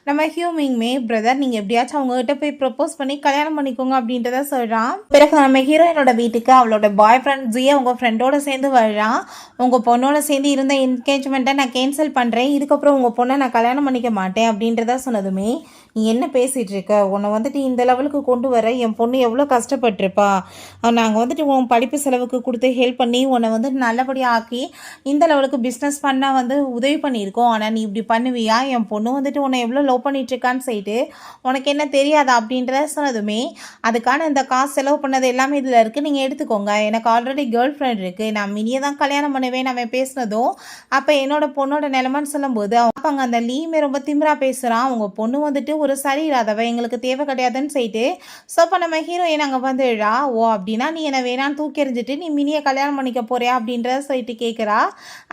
S1: நம்ம ஹியூமிங்மே பிரதர் நீங்கள் எப்படியாச்சும் அவங்ககிட்ட போய் ப்ரப்போஸ் பண்ணி கல்யாணம் பண்ணிக்கோங்க அப்படின்றத சொல்கிறான். பிறகு நம்ம ஹீரோயினோட வீட்டுக்கு அவளோட பாய் ஃப்ரெண்ட் ஜியை அவங்க ஃப்ரெண்டோட சேர்ந்து வர்றான். உங்கள் பொண்ணோட சேர்ந்து இருந்த என்கேஜ்மெண்ட்டை நான் கேன்சல் பண்ணுறேன், இதுக்கப்புறம் உங்கள் பொண்ணை நான் கல்யாணம் பண்ணிக்க மாட்டேன் அப்படின்றத சொன்னதுமே நீ என்ன பேசிகிட்டு இருக்க, உன்னை வந்துட்டு இந்த லெவலுக்கு கொண்டு வர என் பொண்ணு எவ்வளோ கஷ்டப்பட்டிருப்பா, நாங்கள் வந்துட்டு உன் படிப்பு செலவுக்கு கொடுத்து ஹெல்ப் பண்ணி உன்னை வந்துட்டு நல்லபடியாக ஆக்கி இந்த லெவலுக்கு பிஸ்னஸ் பண்ண வந்து உதவி பண்ணியிருக்கோம், ஆனால் நீ இப்படி பண்ணுவியா, என் பொண்ணு வந்துட்டு உன்னை எவ்வளோ லவ் பண்ணிகிட்ருக்கான்னு சொல்லிட்டு உனக்கு என்ன தெரியாதா அப்படின்றத சொன்னதுமே அதுக்கான இந்த காசு செலவு பண்ணது எல்லாமே இதில் இருக்குது, நீங்கள் எடுத்துக்கோங்க, எனக்கு ஆல்ரெடி கேர்ள் ஃப்ரெண்ட் இருக்குது, நான் மினியை தான் கல்யாணம் பண்ணுவேன் நம்ம பேசினதும் அப்போ என்னோட பொண்ணோட நிலமன்னு சொல்லும்போது அப்போ அங்கே அந்த லீமே ரொம்ப திமிரா பேசுகிறான், அவங்க பொண்ணு வந்துட்டு ஒரு சரியில்லாதவ எங்களுக்கு தேவை கிடையாதுன்னு சொல்லிட்டு ஸோ அப்போ நம்ம ஹீரோயின் அங்கே வந்துடுறா. ஓ அப்படின்னா நீ என்னை வேணான்னு தூக்கி எறிஞ்சிட்டு நீ மினியை கல்யாணம் பண்ணிக்க போறியா அப்படின்றத சொல்லிட்டு கேட்குறா.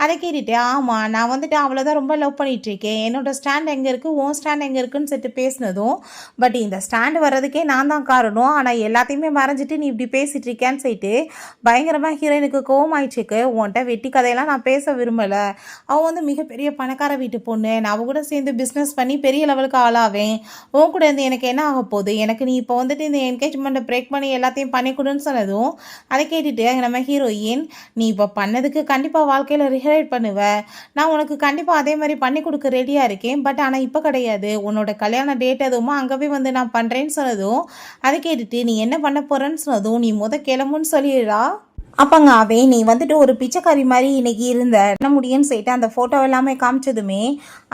S1: அதை கேட்டுட்டு ஆமாம் நான் வந்துட்டு அவ்வளோதான் ரொம்ப லவ் பண்ணிகிட்ருக்கேன், என்னோட ஸ்டாண்ட் எங்கே இருக்குது உன் ஸ்டாண்ட் எங்கே இருக்குன்னு சொல்லிட்டு பேசினதும் பட் இந்த ஸ்டாண்டு வர்றதுக்கே நான் தான் காரணம், ஆனால் எல்லாத்தையுமே மறைஞ்சிட்டு நீ இப்படி பேசிகிட்டு இருக்கேன்னு சொல்லிட்டு பயங்கரமாக ஹீரோயினுக்கு கோவமாயிடுச்சுக்கு, உன்கிட்ட வெட்டி கதையெல்லாம் நான் பேச விரும்பலை, அவள் வந்து மிகப்பெரிய பணக்கார வீட்டு பொண்ணு, நான் அவ கூட சேர்ந்து பிஸ்னஸ் பண்ணி பெரிய லெவலுக்கு ஆளாவேன், உன் கூட இருந்து எனக்கு என்ன ஆக போகுது, எனக்கு நீ இப்போ வந்துட்டு இந்த என்கேஜ்மெண்ட்டை பிரேக் பண்ணி எல்லாத்தையும் பண்ணி கொடுன்னு சொன்னதும் அதை கேட்டுட்டு நம்ம ஹீரோயின் நீ இப்போ பண்ணதுக்கு கண்டிப்பாக வாழ்க்கையில் ரிஹரேட் பண்ணுவேன், நான் உனக்கு கண்டிப்பாக அதே மாதிரி பண்ணி கொடுக்க ரெடியாக இருக்கேன், பட் ஆனால் இப்போ கிடையாது, உன்னோட கல்யாண டேட் எதுவுமோ அங்கேவே வந்து நான் பண்ணுறேன்னு சொன்னதும் அதை கேட்டுட்டு நீ என்ன பண்ண போகிறேன்னு சொன்னதும் நீ கிளம்புன்னு சொல்லிடுறா. அப்போங்க அவன் நீ வந்துட்டு ஒரு பிச்சைக்காரி மாதிரி இன்னைக்கு இருந்த என்ன முடியும்னு சொல்லிட்டு அந்த ஃபோட்டோ எல்லாமே காமிச்சதுமே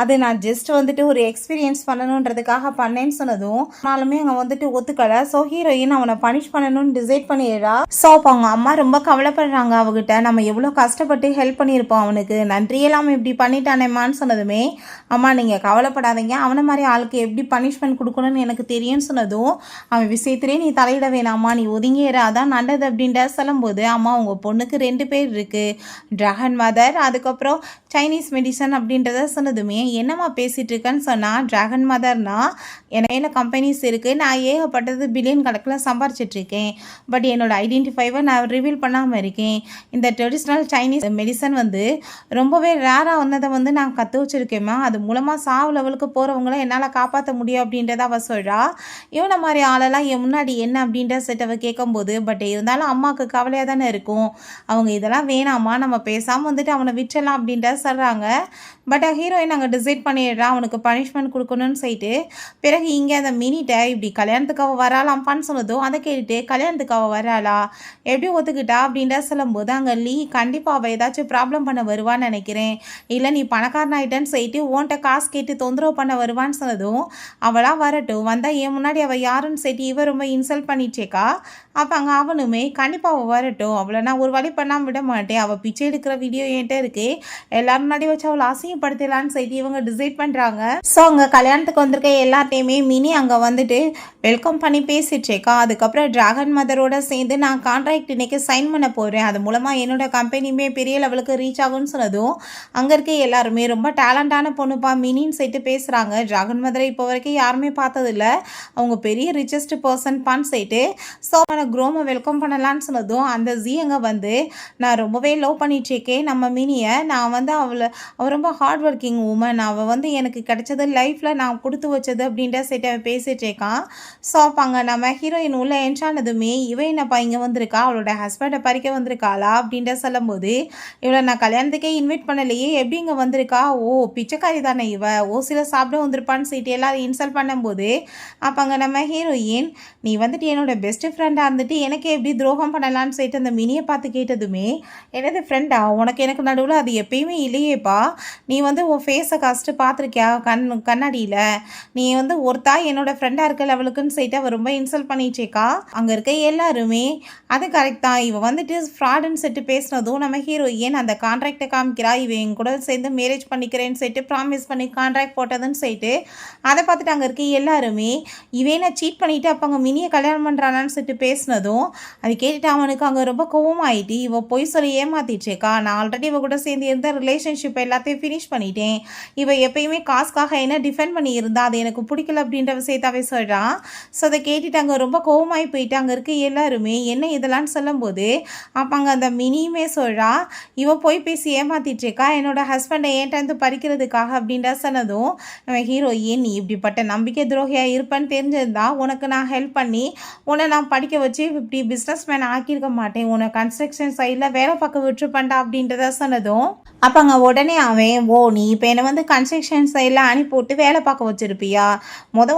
S1: அது நான் ஜஸ்ட் வந்துட்டு ஒரு எக்ஸ்பீரியன்ஸ் பண்ணணுன்றதுக்காக பண்ணேன்னு சொன்னதும் ஆனாலுமே அங்கே வந்துட்டு ஒத்துக்கலை. ஸோ ஹீரோயின் அவனை பனிஷ் பண்ணணும்னு டிசைட் பண்ணிடுறா. ஸோ அப்போ அவங்க அம்மா ரொம்ப கவலைப்படுறாங்க அவகிட்ட, நம்ம எவ்வளோ கஷ்டப்பட்டு ஹெல்ப் பண்ணியிருப்போம் அவனுக்கு, நன்றியெல்லாம் இப்படி பண்ணிட்டானேம்மான்னு சொன்னதுமே அம்மா நீங்கள் கவலைப்படாதீங்க, அவனை மாதிரி ஆளுக்கு எப்படி பனிஷ்மெண்ட் கொடுக்கணும்னு எனக்கு தெரியும்னு சொன்னதும் அவன் விஷயத்திலே நீ தலையிட வேணாம்மா, நீ ஒதுங்கிற அதான் நல்லது அப்படின்ற சொல்லும்போது அம்மா உங்கள் பொண்ணுக்கு 2 பேர் இருக்குது, ட்ராகன் மதர் அதுக்கப்புறம் சைனீஸ் மெடிசன் அப்படின்றத சொன்னதுமே என்னம்மா பேசிகிட்டு இருக்கேன்னு சொன்னால் ட்ராகன் மதர்னா எனக்கு மேலே கம்பெனிஸ் இருக்குது, நான் ஏகப்பட்டது பில்லியன் கணக்கில் சம்பாரிச்சிட்ருக்கேன், பட் என்னோட ஐடென்டிஃபைவை நான் ரிவீல் பண்ணாமல் இருக்கேன், இந்த ட்ரெடிஷ்னல் சைனீஸ் மெடிசன் வந்து ரொம்பவே ரேராக வந்ததை வந்து நான் கற்று வச்சுருக்கேம்மா, அது மூலமாக சாவு லெவலுக்கு போகிறவங்கள என்னால் காப்பாற்ற முடியும் அப்படின்றத அவள் சொல்கிறா. இவனை மாதிரி ஆளெல்லாம் என் முன்னாடி என்ன அப்படின்ற செட்டவை கேட்கும்போது பட் இருந்தாலும் அம்மாவுக்கு கவலையாக தானே இருக்குது, இருக்கும். அவங்க இதெல்லாம் வேணாமா, நம்ம பேசாமல் வந்துட்டு அவனை விட்டுறலாம் அப்படின்ட்டு சொல்கிறாங்க. பட் ஹீரோயின் அங்கே டிசைட் பண்ணிடுறா அவனுக்கு பனிஷ்மெண்ட் கொடுக்கணும்னு சொல்லிட்டு. பிறகு இங்கே அந்த மினிட்ட இப்படி கல்யாணத்துக்கு அவள் வராலாம்ப்பான்னு சொன்னதும் அதை கேட்டுட்டு கல்யாணத்துக்கு அவள் வராளா, எப்படி ஒத்துக்கிட்டா அப்படின்ட்டு சொல்லும்போது அங்கே லீ கண்டிப்பாக அவள் ஏதாச்சும் ப்ராப்ளம் பண்ண வருவான்னு நினைக்கிறேன், இல்லை நீ பணக்காரன் ஆகிட்டேன்னு சொல்லிட்டு உன்கிட்ட காசு கேட்டு தொந்தரவு பண்ண வருவான்னு சொன்னதும் அவளாக வரட்டும், வந்தால் என் முன்னாடி அவள் யாருன்னு சொல்லிட்டு இவ ரொம்ப இன்சல்ட் பண்ணிச்சேக்கா. அப்போ அங்கே அவனுமே கண்டிப்பாக அவள் வரட்டும், அவளை நான் ஒரு வழி பண்ணாமல் விட மாட்டேன், அவள் பிச்சை எடுக்கிற வீடியோ என்கிட்ட இருக்கு, எல்லாரும் முன்னாடி வச்சு அவளை அசிங்கப்படுத்தலான்னு சொல்லிட்டு இவங்க டிசைட் பண்ணுறாங்க. ஸோ அங்கே கல்யாணத்துக்கு வந்திருக்க எல்லாத்தையுமே மினி அங்கே வந்துட்டு வெல்கம் பண்ணி பேசிட்டுருக்கா. அதுக்கப்புறம் டிராகன் மதரோட சேர்ந்து நான் கான்ட்ராக்ட் இன்னைக்கு சைன் பண்ண போகிறேன், அது மூலமாக என்னோட கம்பெனியுமே பெரிய லெவலுக்கு ரீச் ஆகும்னு சொன்னதும் அங்கே இருக்க எல்லாருமே ரொம்ப டேலண்டான பொண்ணுப்பா மினின்னு சொல்லிட்டு பேசுகிறாங்க. டிராகன் மதரை இப்போ வரைக்கும் யாருமே பார்த்ததில்ல, அவங்க பெரிய ரிச்சஸ்ட் பர்சன் பான்னு சொல்லிட்டு. ஸோ அவனை குரோமை வெல்கம் பண்ணலான்னு சொன்னதும் அந்த ஜி அங்கே வந்து நான் ரொம்பவே லவ் பண்ணிட்டுருக்கேன் நம்ம மினியை, நான் வந்து அவள் ரொம்ப ஹார்ட் ஒர்க்கிங் உமன், அவள் வந்து எனக்கு கிடைச்சது லைஃப்பில் நான் கொடுத்து வச்சது அப்படின்ட்டு சொல்லிட்டு அவன் பேசிகிட்டு இருக்கான். ஸோ அப்போ அங்கே நம்ம ஹீரோயின் உள்ள என்ட்ரானதுமே இவ என்னப்பா இங்கே வந்திருக்கா, அவளோட ஹஸ்பண்டை பறிக்க வந்திருக்காளா அப்படின்ட்டு சொல்லும்போது இவளை நான் கல்யாணத்துக்கே இன்வைட் பண்ணலையே, எப்படி இங்கே வந்திருக்கா, ஓ பிச்சைக்காரி தானே இவ, ஓசில சாப்பிட வந்திருப்பான்னு சொல்லிட்டு எல்லாரும் இன்சல்ட் பண்ணும்போது அப்போ அங்கே நம்ம ஹீரோயின் நீ வந்துட்டு என்னோட பெஸ்ட் ஃப்ரெண்டாக இருந்துட்டு எனக்கு எப்படி துரோகம் பண்ணலான்னு சொல்லிட்டு அந்த மினியை பார்த்து கேட்டதுமே எனது ஃப்ரெண்டா, உனக்கு எனக்கு நடுவில் அது எப்பயுமே இல்லையேப்பா, நீ வந்து உன் ஃபேஸை காஸ்ட்டு பார்த்துருக்கியா கண்ணாடியில், நீ வந்து ஒருத்தா என்னோட ஃப்ரெண்டாக இருக்க லெவலுக்குன்னு சொல்லிட்டு அவள் ரொம்ப இன்சல்ட் பண்ணிச்சேக்கா. அங்கே இருக்க எல்லாருமே அது கரெக்ட் தான், இவன் வந்துட்டு ஃப்ராடுன்னு சொல்லிட்டு பேசினதும் நம்ம ஹீரோயின் அந்த கான்ட்ராக்டை காமிக்கிறா, இவன் என் கூட சேர்ந்து மேரேஜ் பண்ணிக்கிறேன்னு சொல்லிட்டு ப்ராமிஸ் பண்ணி கான்ட்ராக்ட் போட்டதுன்னு சொல்லிட்டு அதை பார்த்துட்டு அங்கே இருக்க எல்லாருமே இவனை சீட் பண்ணிவிட்டு அப்போ அங்கே மினியை கல்யாணம் பண்ணுறானான்னு சொல்லிட்டு பேசினதும் அது கேட்டுட்டு அவனுக்கு அங்கே ரொம்ப கோவமாயிட்டு இவ பொய் சொல்லி ஏமாத்திச்சேக்கா, நான் ஆல்ரெடி இவ கூட சேர்ந்து இருந்த ரிலேஷன்ஷிப் எல்லாத்தையும் ஃபினிஷ் பண்ணிட்டேன், இவ எப்பயுமே காசுக்காக என்ன டிஃபெண்ட் பண்ணி இருந்தா அது எனக்கு பிடிக்கல அப்படின்ற விஷயத்தாவே சொல்கிறான். ஸோ அதை கேட்டுட்டு அங்கே ரொம்ப கோவமாகி போயிட்டு அங்கே இருக்க எல்லாருமே என்ன இதெல்லாம் சொல்லும்போது அப்போ அங்கே அந்த மினியுமே சொல்கிறா இவ போய் பேசி ஏமாத்திட்டுருக்கா என்னோட ஹஸ்பண்டை ஏன்ட்டு பறிக்கிறதுக்காக அப்படின்ற சொன்னதும் நம்ம ஹீரோயின் நீ இப்படிப்பட்ட நம்பிக்கை துரோகியாக இருப்பேன்னு தெரிஞ்சிருந்தா உனக்கு நான் ஹெல்ப் பண்ணி உன்னை நான் படிக்க வச்சு இப்படி பிஸ்னஸ் மேன் ஆக்கியிருக்க மாட்டேன், உன்னை கன்ஸ்ட்ரக்ஷன் சைடில் வேலை பார்க்க விட்டுருப்பேன்டா அப்படின்றத சொன்னதும் அப்போ அங்கே உடனே அவன் ஓ நீ இப்போ என்னை வந்து கன்ஸ்ட்ரக்ஷன் சைடில் அனுப்பிவிட்டு வேலை பார்க்க வச்சுருப்பியா,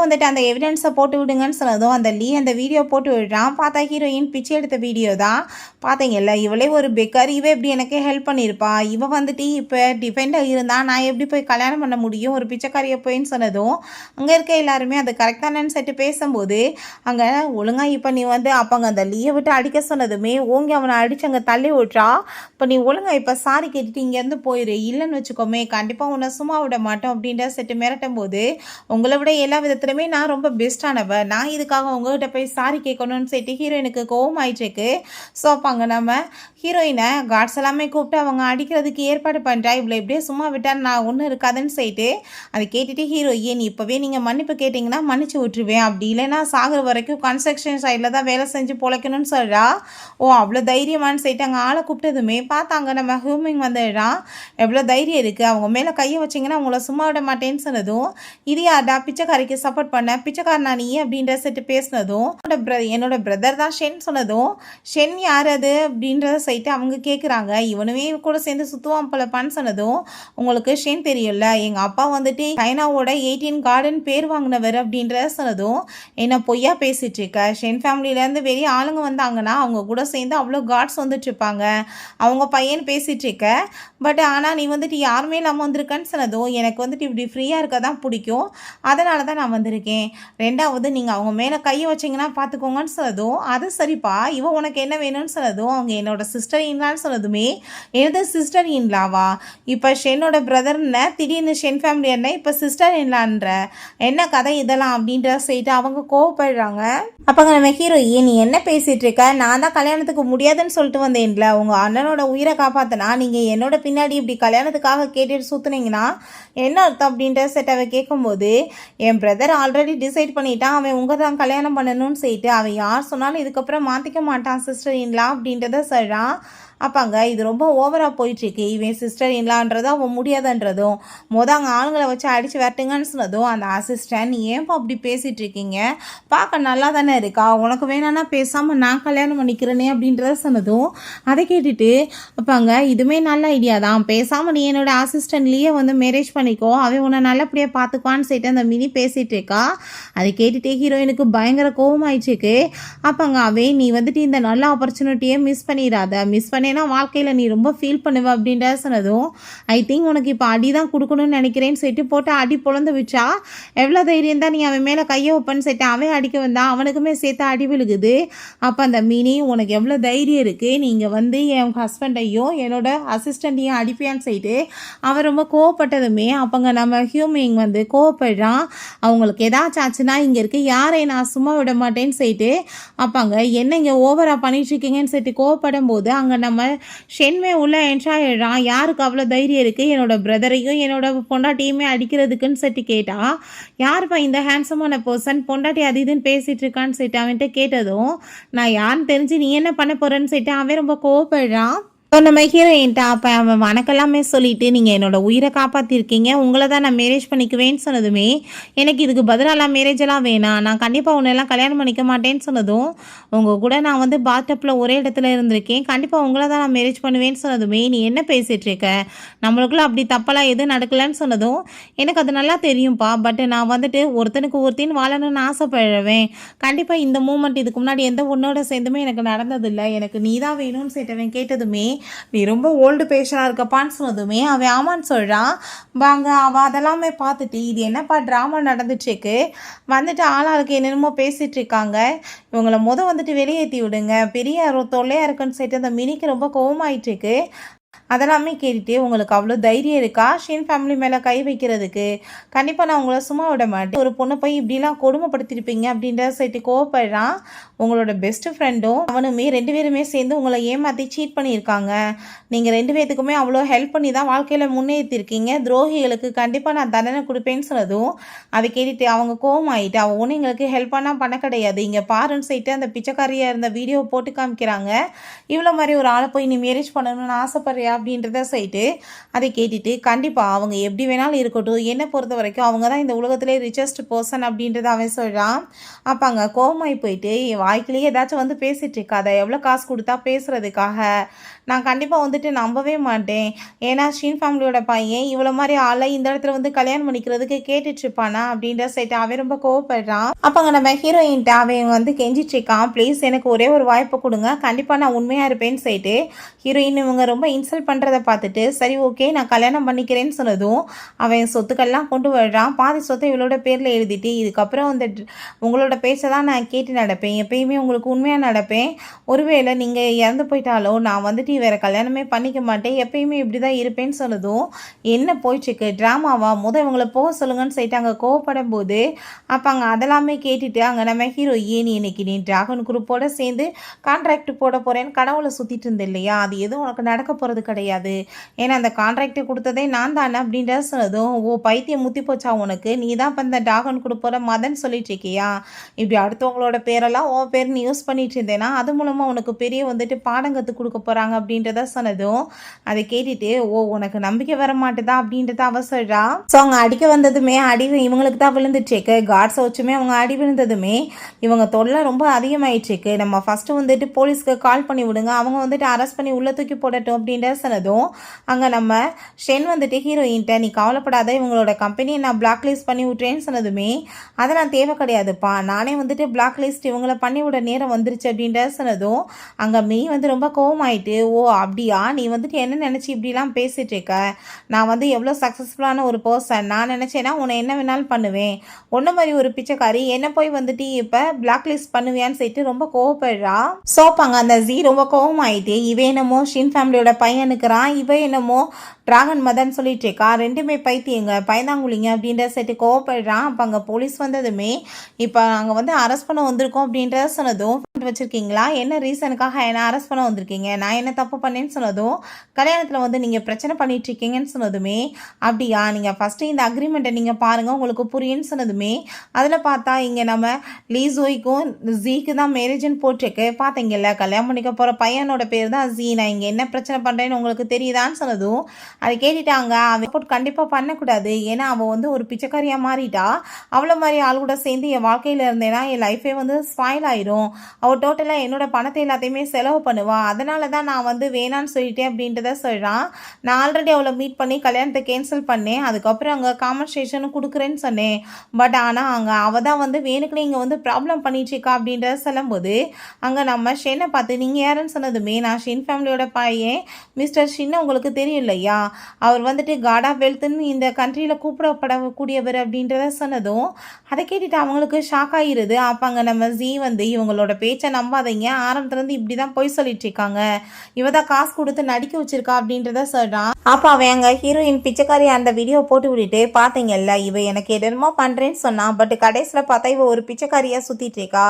S1: வந்துட்டு அந்த எவிடன்ஸை போட்டு விடுங்கன்னு சொன்னதும் அந்த லீ அந்த வீடியோ போட்டு விடுறான். பார்த்தா ஹீரோயின் பிச்சை எடுத்த வீடியோ தான் பார்த்தீங்கல்ல, இவளே ஒரு பெக்கர், இவ எப்படி எனக்கு ஹெல்ப் பண்ணியிருப்பா, இவ வந்துட்டு இப்போ டிஃபெண்டாக இருந்தால் நான் எப்படி போய் கல்யாணம் பண்ண முடியும் ஒரு பிச்சைக்காரியை போயின்னு சொன்னதும் அங்கே இருக்க எல்லாருமே அது கரெக்டானு சொல்லிட்டு பேசும்போது அங்கே ஒழுங்காக இப்போ நீ வந்து அப்போ அங்கே அந்த லீயை விட்டு அடிக்க சொன்னதுமே ஓங்கி அவனை அடித்து அங்கே தள்ளி விட்றா. இப்போ நீ ஒழுங்காக இப்போ சாரி கேட்டுட்டு இங்கேருந்து போயிரு, இல்லைன்னு வச்சுக்கோமே கண்டிப்பாக உன்னை சும்மா விட மாட்டோம் அப்படின்ற செட்டு மிரட்டும் போது உங்களை விட எல்லா விதத்துலையுமே நான் ரொம்ப பெஸ்ட்டானவ, நான் இதுக்காக உங்ககிட்ட போய் சாரி கேட்கணும்னு சொல்லிட்டு ஹீரோயினுக்கு கோவம் ஆயிடுச்சு. ஸோ அப்போ அங்கே நம்ம ஹீரோயினை கார்ட்ஸ் எல்லாமே கூப்பிட்டு அவங்க அடிக்கிறதுக்கு ஏற்பாடு பண்ணுறா, இவ்வளோ எப்படியே சும்மா விட்டால் நான் ஒன்றும் இருக்காதுன்னு சொல்லிட்டு அதை கேட்டுட்டு ஹீரோயின் இப்போவே நீங்கள் மன்னிப்பு கேட்டிங்கன்னா மன்னிச்சு விட்டுருவேன், அப்படி இல்லைன்னா சாகிற வரைக்கும் கன்ஸ்ட்ரக்ஷன் சைடில் தான் வேலை செஞ்சு பொழைக்கணும்னு சொல்கிறா. ஓ அவ்வளோ தைரியமானு சொல்லிட்டு அங்கே ஆளை கூப்பிட்டதுமே பார்த்தாங்க நம்ம ஹியூமிங் வந்துடுறான், எவ்வளோ தைரியம் இருக்குது அவங்க மேலே கையை வச்சிங்கன்னா அவங்கள சும்மா விட மாட்டேன்னு சொன்னதும் இது யார்டா பிச்சைக்காரிக்கு சப்போர்ட் பண்ண பிச்சைக்காரனா நீ அப்படின்ற செட்டு பேசினதும் என்னோட பிரதர் தான் ஷென் சொன்னதும் ஷென் யார் அது அப்படின்றத சைட்டு அவங்க கேட்குறாங்க, இவனுமே கூட சேர்ந்து சுற்றுவான் போலப்பான்னு சொன்னதும் உங்களுக்கு ஷென் தெரியும்ல எங்கள் அப்பா வந்துட்டு சைனாவோட 18 கார்டன் பேர் வாங்கினவர் அப்படின்றத சொன்னதும் என்ன பொய்யா பேசிட்டு இருக்க, ஷென் ஃபேமிலியிலேருந்து வெளியே ஆளுங்க வந்தாங்கன்னா அவங்க கூட சேர்ந்து அவ்வளோ கார்ட்ஸ் வந்துட்டு இருப்பாங்க, அவங்க பையன் பேசிட்டு இருக்க, பட் ஆனால் நீ வந்துட்டு யாருமே இல்லாமல் வந்திருக்கேன்னு சொன்னதும் எனக்கு வந்துட்டு இப்படி ஃப்ரீயாக இருக்க தான் பிடிக்கும், அதனால தான் நான் வந்திருக்கேன், ரெண்டாவது நீங்கள் அவங்க மேலே கையை வச்சிங்கன்னா பார்த்துக்கோங்கன்னு சொன்னதும் அது சரிப்பா இவ உனக்கு என்ன வேணும்னு சொன்னதும் அவங்க என்னோட சிஸ்டர் இன்லான்னு சொன்னதுமே எனது சிஸ்டர் இன்லாவா, இப்போ ஷென்னோட பிரதர்ன்னு திடீர்னு ஷென் ஃபேமிலி என்ன இப்போ சிஸ்டர் இன்லான்ற என்ன கதை இதெல்லாம் அப்படின்ற செய்யிட்டு அவங்க கோவப்படுறாங்க. அப்போ நம்ம ஹீரோயின் நீ என்ன பேசிகிட்டு இருக்க, நான் தான் கல்யாணத்துக்கு முடியாதுன்னு சொல்லிட்டு வந்தேன்ல, உங்கள் அண்ணனோட உயிரை காப்பாற்றினா நீங்கள் என்னோட பின்னாடி இப்படி கல்யாணத்துக்காக கேட்டுட்டு சுற்றுனீங்கன்னா என்ன அர்த்தம் அப்படின்ற செட் அவன் கேட்கும்போது, என் பிரதர் ஆல்ரெடி டிசைட் பண்ணிட்டான், அவன் உங்கள் தான் கல்யாணம் பண்ணணும்னு சொல்லிட்டு, அவன் யார் சொன்னாலும் இதுக்கப்புறம் மாற்றிக்க மாட்டான் சிஸ்டர் இன்லா அப்படின்றத சொல்கிறான். அப்பாங்க இது ரொம்ப ஓவராக போயிட்டுருக்கு. இவன் சிஸ்டர் இன்லான்றதும் அவன் முடியாதுன்றதும் அங்கே ஆளுங்களை வச்சு அடித்து வரட்டுங்கன்னு சொன்னதும் அந்த அசிஸ்டன்ட் ஏன்ப்பா அப்படி பேசிகிட்டு இருக்கீங்க, பார்க்க நல்லா தானே இருக்கா, உனக்கு வேணான்னா பேசாமல் நான் கல்யாணம் பண்ணிக்கிறேனே அப்படின்றத சொன்னதும் அதை கேட்டுட்டு அப்பாங்க இதுவுமே நல்ல ஐடியா தான், பேசாமல் நீ என்னோட அசிஸ்டன்ட்லேயே வந்து மேரேஜ் பண்ணிக்கோ, அவன் உன்னை நல்லபடியாக பார்த்துக்குவான்னு சொல்லிட்டு அந்த மினி பேசிகிட்டு இருக்கா. அதை கேட்டுகிட்டே ஹீரோயினுக்கு பயங்கர கோவமாயிடுச்சுக்கு. அப்பாங்க அவன் நீ வந்துட்டு இந்த நல்ல ஆப்பர்ச்சுனிட்டியை மிஸ் பண்ணிடாத, மிஸ் பண்ணி ஏன்னா வாழ்க்கையில் நீ ரொம்ப ஃபீல் பண்ணுவ அப்படின்ற சொன்னதும் ஐ திங்க் உனக்கு இப்போ அடி தான் கொடுக்கணும்னு நினைக்கிறேன்னு சொல்லிட்டு போட்டு அடி பொழந்து வச்சா. எவ்வளோ தைரியம் தான் நீ அவன் மேலே கையை வைப்பன்னு சொல்லிட்டு அவன் அடிக்க வந்தான், அவனுக்குமே சேர்த்து அடி விழுகுது. அப்போ அந்த மினி உனக்கு எவ்வளோ தைரியம் இருக்குது, நீங்கள் வந்து என் ஹஸ்பண்டையும் என்னோட அசிஸ்டண்ட்டையும் அடிப்பியான்னு சொல்லிட்டு அவன் ரொம்ப கோவப்பட்டதுமே அப்போங்க நம்ம ஹியூமிங் வந்து கோவப்படுறான். அவங்களுக்கு ஏதாச்சும் ஆச்சுன்னா இங்கே இருக்குது யாரையும் நான் சும்மா விட மாட்டேன்னு சொல்லிட்டு அப்பாங்க என்ன இங்கே ஓவராக பண்ணிட்டுருக்கீங்கன்னு சொல்லிட்டு கோவப்படும் போது அங்கே நம்ம ஷென்மே உள்ள என்ஷாயிடுறான். யாருக்கு அவ்வளோ தைரியம் இருக்குது என்னோட பிரதரையும் என்னோட பொண்டாட்டியுமே அடிக்கிறதுக்குன்னு சொல்லிட்டு கேட்டா. யாருப்பா இந்த ஹேண்ட்ஸமான பர்சன் பொண்டாட்டி அது இதுன்னு பேசிகிட்டு இருக்கான்னு சொல்லிட்டு அவன்கிட்ட கேட்டதும் நான் யாருன்னு தெரிஞ்சு நீ என்ன பண்ண போகிறேன்னு சொல்லிட்டு அவன் ரொம்ப கோவப்படுறான். ஸோ நம்ம ஹீரோயின்ட்ட அப்போ அவன் வணக்கெல்லாமே சொல்லிவிட்டு நீங்கள் என்னோடய உயிரை காப்பாற்றிருக்கீங்க, உங்களை தான் நான் மேரேஜ் பண்ணிக்குவேன்னு சொன்னதுமே எனக்கு இதுக்கு பதிலாலாம் மேரேஜெல்லாம் வேணாம், நான் கண்டிப்பாக உன்னெல்லாம் கல்யாணம் பண்ணிக்க மாட்டேன்னு சொன்னதும் உங்கள் கூட நான் வந்து பாத்டப்பில் ஒரே இடத்துல இருந்திருக்கேன், கண்டிப்பாக உங்களை தான் நான் மேரேஜ் பண்ணுவேன்னு சொன்னதுமே நீ என்ன பேசிகிட்ருக்க, நம்மளுக்குள்ள அப்படி தப்பெல்லாம் எதுவும் நடக்கலைன்னு சொன்னதும் எனக்கு அது நல்லா தெரியும்ப்பா, பட் நான் வந்துட்டு ஒருத்தனுக்கு ஒருத்தின்னு வாழணும்னு ஆசைப்படுறவேன், கண்டிப்பாக இந்த மூமெண்ட் இதுக்கு முன்னாடி எந்த ஒன்னோட சேர்ந்துமே எனக்கு நடந்ததில்லை, எனக்கு நீ தான் வேணும்னு சொல்லிட்டவன் கேட்டதுமே நீ ரொம்ப ஓல்டு பேஷனாக இருக்கப்பான்னு சொன்னதுமே அவன் ஆமான்னு சொல்கிறான். வாங்க அவள் அதெல்லாமே பார்த்துட்டு இது என்னப்பா ட்ராமா நடந்துட்டுருக்கு, வந்துட்டு ஆளாளுக்கு என்னென்னமோ பேசிகிட்டு இருக்காங்க, இவங்களை வந்துட்டு வெளியேற்றி விடுங்க, பெரிய தொல்லையாக இருக்குன்னு சொல்லிட்டு அந்த மினிக்கு ரொம்ப கோவமாயிட்டுருக்கு. அதெல்லாமே கேட்டுட்டு உங்களுக்கு அவ்வளோ தைரியம் இருக்கா ஷீன் ஃபேமிலி மேலே கை வைக்கிறதுக்கு, கண்டிப்பாக நான் உங்களை சும்மா விட மாட்டேன், ஒரு பொண்ணை போய் இப்படிலாம் கொடுமைப்படுத்திருப்பீங்க அப்படின்ற சொல்லிட்டு கோவப்படுறான். உங்களோட பெஸ்ட் ஃப்ரெண்டும் அவனுமே 2 பேருமே சேர்ந்து உங்களை ஏமாற்றி சீட் பண்ணியிருக்காங்க, நீங்கள் 2 பேர்த்துக்குமே அவ்வளோ ஹெல்ப் பண்ணி தான் வாழ்க்கையில் முன்னேற்றிருக்கீங்க, துரோகிகளுக்கு கண்டிப்பாக நான் தண்டனை கொடுப்பேன்னு சொன்னதும் அதை கேட்டுட்டு அவங்க கோவமாயிட்டு அவன் ஒன்றும் எங்களுக்கு ஹெல்ப் பண்ண கிடையாது, இங்கே பாருன்னு சொல்லிட்டு அந்த பிச்சைக்காரியாக இருந்த வீடியோ போட்டு காமிக்கிறாங்க. இவ்வளோ மாதிரி ஒரு ஆளை போய் நீ மேரேஜ் பண்ணணும்னு ஆசைப்படுறியா அப்படின்றத சொல்லிட்டு அதை கேட்டுட்டு கண்டிப்பாக அவங்க எப்படி வேணாலும் இருக்கட்டும், என்னை பொறுத்த வரைக்கும் அவங்க தான் இந்த உலகத்திலே ரிச்சஸ்ட் பர்சன் அப்படின்றத அவன் சொல்கிறான். அப்போ அங்கே கோவமாகி போயிட்டு வாய்க்கிலேயே ஏதாச்சும் வந்து பேசிகிட்டு இருக்காத, எவ்வளோ காசு கொடுத்தா பேசுகிறதுக்காக, நான் கண்டிப்பாக வந்துட்டு நம்பவே மாட்டேன், ஏன்னா ஷீன் ஃபேமிலியோட பையன் இவ்வளோ மாதிரி ஆளை இந்த இடத்துல வந்து கல்யாணம் பண்ணிக்கிறதுக்கு கேட்டுட்ருப்பானா அப்படின்ற சைட்டு அவன் ரொம்ப கோவப்படுறான். அப்போங்க நம்ம ஹீரோயின்ட்ட அவன் வந்து கெஞ்சிட்ருக்கான், ப்ளீஸ் எனக்கு ஒரே ஒரு வாய்ப்பு கொடுங்க, கண்டிப்பாக நான் உண்மையாக இருப்பேன்னு சொல்லிட்டு ஹீரோயின் இவங்க ரொம்ப இன்சல்ட் பண்ணுறதை பார்த்துட்டு சரி ஓகே நான் கல்யாணம் பண்ணிக்கிறேன்னு சொன்னதும் அவன் சொத்துக்கள்லாம் கொண்டு வர்றான். பாதி சொத்தை இவளோட பேரில் எழுதிட்டு இதுக்கப்புறம் அந்த உங்களோட பேச்சை தான் நான் கேட்டு நடப்பேன், எப்பயுமே உங்களுக்கு உண்மையாக நடப்பேன், ஒருவேளை நீங்கள் இறந்து போயிட்டாலோ நான் வந்துட்டு வேறு கல்யாணமே பண்ணிக்க மாட்டேன், எப்பயுமே இப்படி தான் இருப்பேன்னு சொன்னதும் என்ன போயிட்டுருக்கு ட்ராமாவா, இவங்களை போக சொல்லுங்கன்னு சொல்லிட்டு அங்கே கோவப்படும் போது அப்போ அங்கே அதெல்லாமே கேட்டுட்டு அங்கே நம்ம ஹீரோ ஏன் இன்னைக்கு நீ டிராகன் குரூப்போட சேர்ந்து கான்ட்ராக்ட் போட போகிறேன்னு கடவுளை சுற்றிட்டு இருந்த இல்லையா, அது எதுவும் உனக்கு நடக்க போகிறது கிடையாது, ஏன்னா அந்த கான்ட்ராக்ட் கொடுத்ததே நான் தானே அப்படின்ற சொன்னதும் ஓ பைத்தியம் முத்தி போச்சா உனக்கு, நீ தான் இப்போ இந்த டிராகன் குரூப்போட மதன் சொல்லிட்டு இருக்கியா, இப்படி அடுத்தவங்களோட பேரெல்லாம் ஓ பேர் நீ யூஸ் பண்ணிட்டு இருந்தேன்னா அது மூலமாக உனக்கு பெரிய வந்துட்டு பாடம் கற்றுக் கொடுக்க போகிறாங்க அப்படின்றத சொன்னதும் அதை கேட்டுட்டு ஓ உனக்கு நம்பிக்கை வர மாட்டேதா அப்படின்றத அவ சொல்றா. ஸோ அவங்க அடிக்க வந்ததுமே அடி இவங்களுக்கு தான் விழுந்துட்டுருக்கு, காட்ஸை வச்சுமே அவங்க அடி விழுந்ததுமே இவங்க தொல்லை ரொம்ப அதிகமாயிடுச்சுக்கு, நம்ம ஃபஸ்ட்டு வந்துட்டு போலீஸ்க்கு கால் பண்ணி விடுங்க, அவங்க வந்துட்டு அரெஸ்ட் பண்ணி உள்ளே தூக்கி போடட்டும் அப்படின்ற சொன்னதும் அங்கே நம்ம ஷென் வந்துட்டு ஹீரோயின்ட்ட நீ கவலைப்படாத இவங்களோட கம்பெனியை நான் பிளாக் லிஸ்ட் பண்ணி விட்றேன்னு சொன்னதுமே அதெல்லாம் தேவை கிடையாதுப்பா, நானே வந்துட்டு பிளாக் லிஸ்ட் இவங்களை பண்ணி விட நேரம் வந்துருச்சு அப்படின்ற சொன்னதும் அங்கே மீ வந்து ரொம்ப கோவமாயிட்டு ஓ அப்படியா நீ வந்துட்டு என்ன நினச்சி இப்படிலாம் பேசிகிட்டு இருக்க, நான் வந்து எவ்வளோ சக்ஸஸ்ஃபுல்லான ஒரு பர்சன், நான் நினச்சேன்னா உன்னை என்ன வேணாலும் பண்ணுவேன், ஒன்று மாதிரி ஒரு பிச்சைக்காரி என்ன போய் வந்துட்டு இப்போ பிளாக் லிஸ்ட் பண்ணுவியான்னு சொல்லிட்டு ரொம்ப கோவப்படுறா. சோப்பாங்க அந்த ஜீ ரொம்ப கோவமாயிட்டு இவன் என்னமோ ஷின் ஃபேமிலியோட பையனுக்குறான், இவன் என்னமோ டிராகன் மதன் சொல்லிட்டு இருக்கா, ரெண்டுமே பைத்தியங்க பயந்தாங்குழிங்க அப்படின்ற செட்டு கோவப்படுறான். அப்போ அங்கே போலீஸ் வந்ததுமே இப்போ அங்கே வந்து அரெஸ்ட் பண்ண வந்திருக்கோம் அப்படின்றத சொன்னதும் வச்சுருக்கீங்களா, என்ன ரீசனுக்காக என்ன அரெஸ்ட் பண்ண வந்திருக்கீங்க, நான் என்ன தப்பு பண்ணேன்னு சொன்னதும் கல்யாணத்தில் வந்து நீங்கள் பிரச்சனை பண்ணிட்டு இருக்கீங்கன்னு சொன்னதுமே அப்படியா நீங்கள் ஃபஸ்ட்டு இந்த அக்ரிமெண்ட்டை நீங்கள் பாருங்கள் உங்களுக்கு புரியுன்னு சொன்னதுமே அதில் பார்த்தா இங்கே நம்ம லீசோய்க்கும் ஜீக்கு தான் மேரேஜ்னு போட்டிருக்கு. பார்த்தீங்கல்ல கல்யாணம் பண்ணிக்க போகிற பையனோட பேர் தான் ஜீ. நான் இங்கே என்ன பிரச்சனை பண்ணுறேன்னு உங்களுக்கு தெரியுதான்னு சொன்னதும் அதை கேட்டுட்டாங்க. அவன் சப்போர்ட் கண்டிப்பாக பண்ணக்கூடாது, ஏன்னா அவள் வந்து ஒரு பிச்சைக்காரியாக மாறிட்டா. அவ்வளோ மாதிரி ஆள் கூட சேர்ந்து என் வாழ்க்கையில் இருந்தேன்னா என் லைஃபே வந்து ஸ்பாயில் ஆயிரும். அவள் டோட்டலாக என்னோட பணத்தை எல்லாத்தையுமே செலவு பண்ணுவாள். அதனால தான் நான் வந்து வேணான்னு சொல்லிட்டேன் அப்படின்றத சொல்கிறான். நான் ஆல்ரெடி அவளை மீட் பண்ணி கல்யாணத்தை கேன்சல் பண்ணேன். அதுக்கப்புறம் அங்கே காம்பன்சேஷனும் கொடுக்குறேன்னு சொன்னேன். பட் ஆனால் அங்கே அவள் தான் வந்து வேணுக்குன்னு இங்கே வந்து ப்ராப்ளம் பண்ணிட்டுருக்கா அப்படின்றத சொல்லும்போது அங்கே நம்ம ஷென்னை பார்த்து நீங்கள் யாருன்னு சொன்னதுமே நான் ஷென் ஃபேமிலியோட பையன் மிஸ்டர் ஷின்னை உங்களுக்கு தெரியும் இல்லையா, அவர் வந்துட்டு காட் ஆஃப் வெல்த்ன்னு இந்த கண்ட்ரியில் கூப்பிடப்படக்கூடியவர் அப்படின்றத சொன்னதும் அதை கேட்டுட்டு அவங்களுக்கு ஷாக் ஆகிருது. அப்போ அங்கே நம்ம ஜீ வந்து இவங்களோட பேச்சை நம்பாதீங்க, ஆரம்பத்துலேருந்து இப்படி தான் போய் சொல்லிட்டு இருக்காங்க, இவ தான் காசு கொடுத்து நடிக்க வச்சிருக்கா அப்படின்றத சொல்கிறான். அப்போ அவன் அங்கே ஹீரோயின் பிச்சைக்காரி அந்த வீடியோ போட்டு விட்டுட்டு பார்த்தீங்கல்ல இவ எனக்கு என்னமோ பண்ணுறேன்னு சொன்னான், பட் கடைசியில் பார்த்தா இவ ஒரு பிச்சைக்காரியாக சுற்றிட்டு இருக்கா.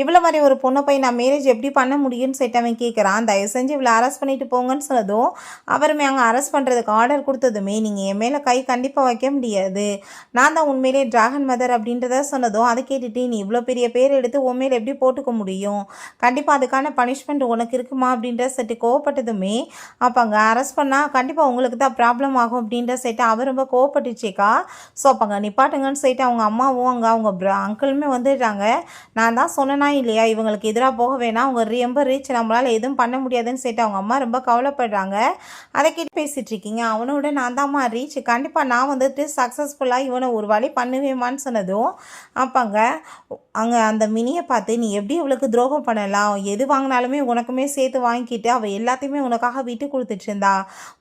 S1: இவ்வளோ மாதிரி ஒரு பொண்ணை போய் நான் மேரேஜ் எப்படி பண்ண முடியும்னு சொல்லிட்டு அவன் கேட்குறான். தயவு செஞ்சு இவ்வளோ அரெஸ்ட் பண்ணிட்டு போங்கன்னு சொன்னதும் அவருமே அங்கே அரெஸ்ட் பண்ணுறதுக்கு ஆர்டர் கொடுத்ததுமே நீங்கள் என் மேலே கை கண்டிப்பாக வைக்க முடியாது, நான் தான் உண்மையிலே டிராகன் மதர் அப்படின்றத சொன்னதும் அதை கேட்டுட்டு நீ இவ்வளோ பெரிய பேர் எடுத்து உண்மையில எப்படி போட்டுக்க முடியும், கண்டிப்பாக அதுக்கான பனிஷ்மெண்ட் உனக்கு இருக்குமா அப்படின்ற செட்டு கோவப்பட்டதுமே அப்போ அங்கே அரெஸ்ட் பண்ணால் கண்டிப்பாக உங்களுக்கு தான் ப்ராப்ளம் ஆகும் அப்படின்ற செட்டு அவர் ரொம்ப கோவப்பட்டுச்சேக்கா. ஸோ அப்போ அங்கே நிப்பாட்டுங்கன்னு சொல்லிட்டு அவங்க அம்மாவும் அங்கே அவங்க அங்கிளுமே வந்துடுறாங்க. நான் தான் சொன்னேனா இல்லையா இவங்களுக்கு எதிராக போக வேணாம், அவங்க ரொம்ப ரீச், நம்மளால் எதுவும் பண்ண முடியாதுன்னு சொல்லிட்டு அவங்க அம்மா ரொம்ப கவலைப்படுறாங்க. அதை கிட்ட பேசிகிட்டு இருக்கீங்க, அவனோட நான் தான்மா ரீச், கண்டிப்பாக நான் வந்துட்டு சக்ஸஸ்ஃபுல்லாக இவனை ஒரு வழி பண்ணுவேமான்னு சொன்னதும் அப்போங்க அங்கே அந்த மினியை பார்த்து நீ எப்படி இவளுக்கு துரோகம் பண்ணலாம், எது வாங்கினாலுமே உனக்குமே சேர்த்து வாங்கிக்கிட்டு அவள் எல்லாத்தையுமே உனக்காக விட்டு கொடுத்துட்டு இருந்தா,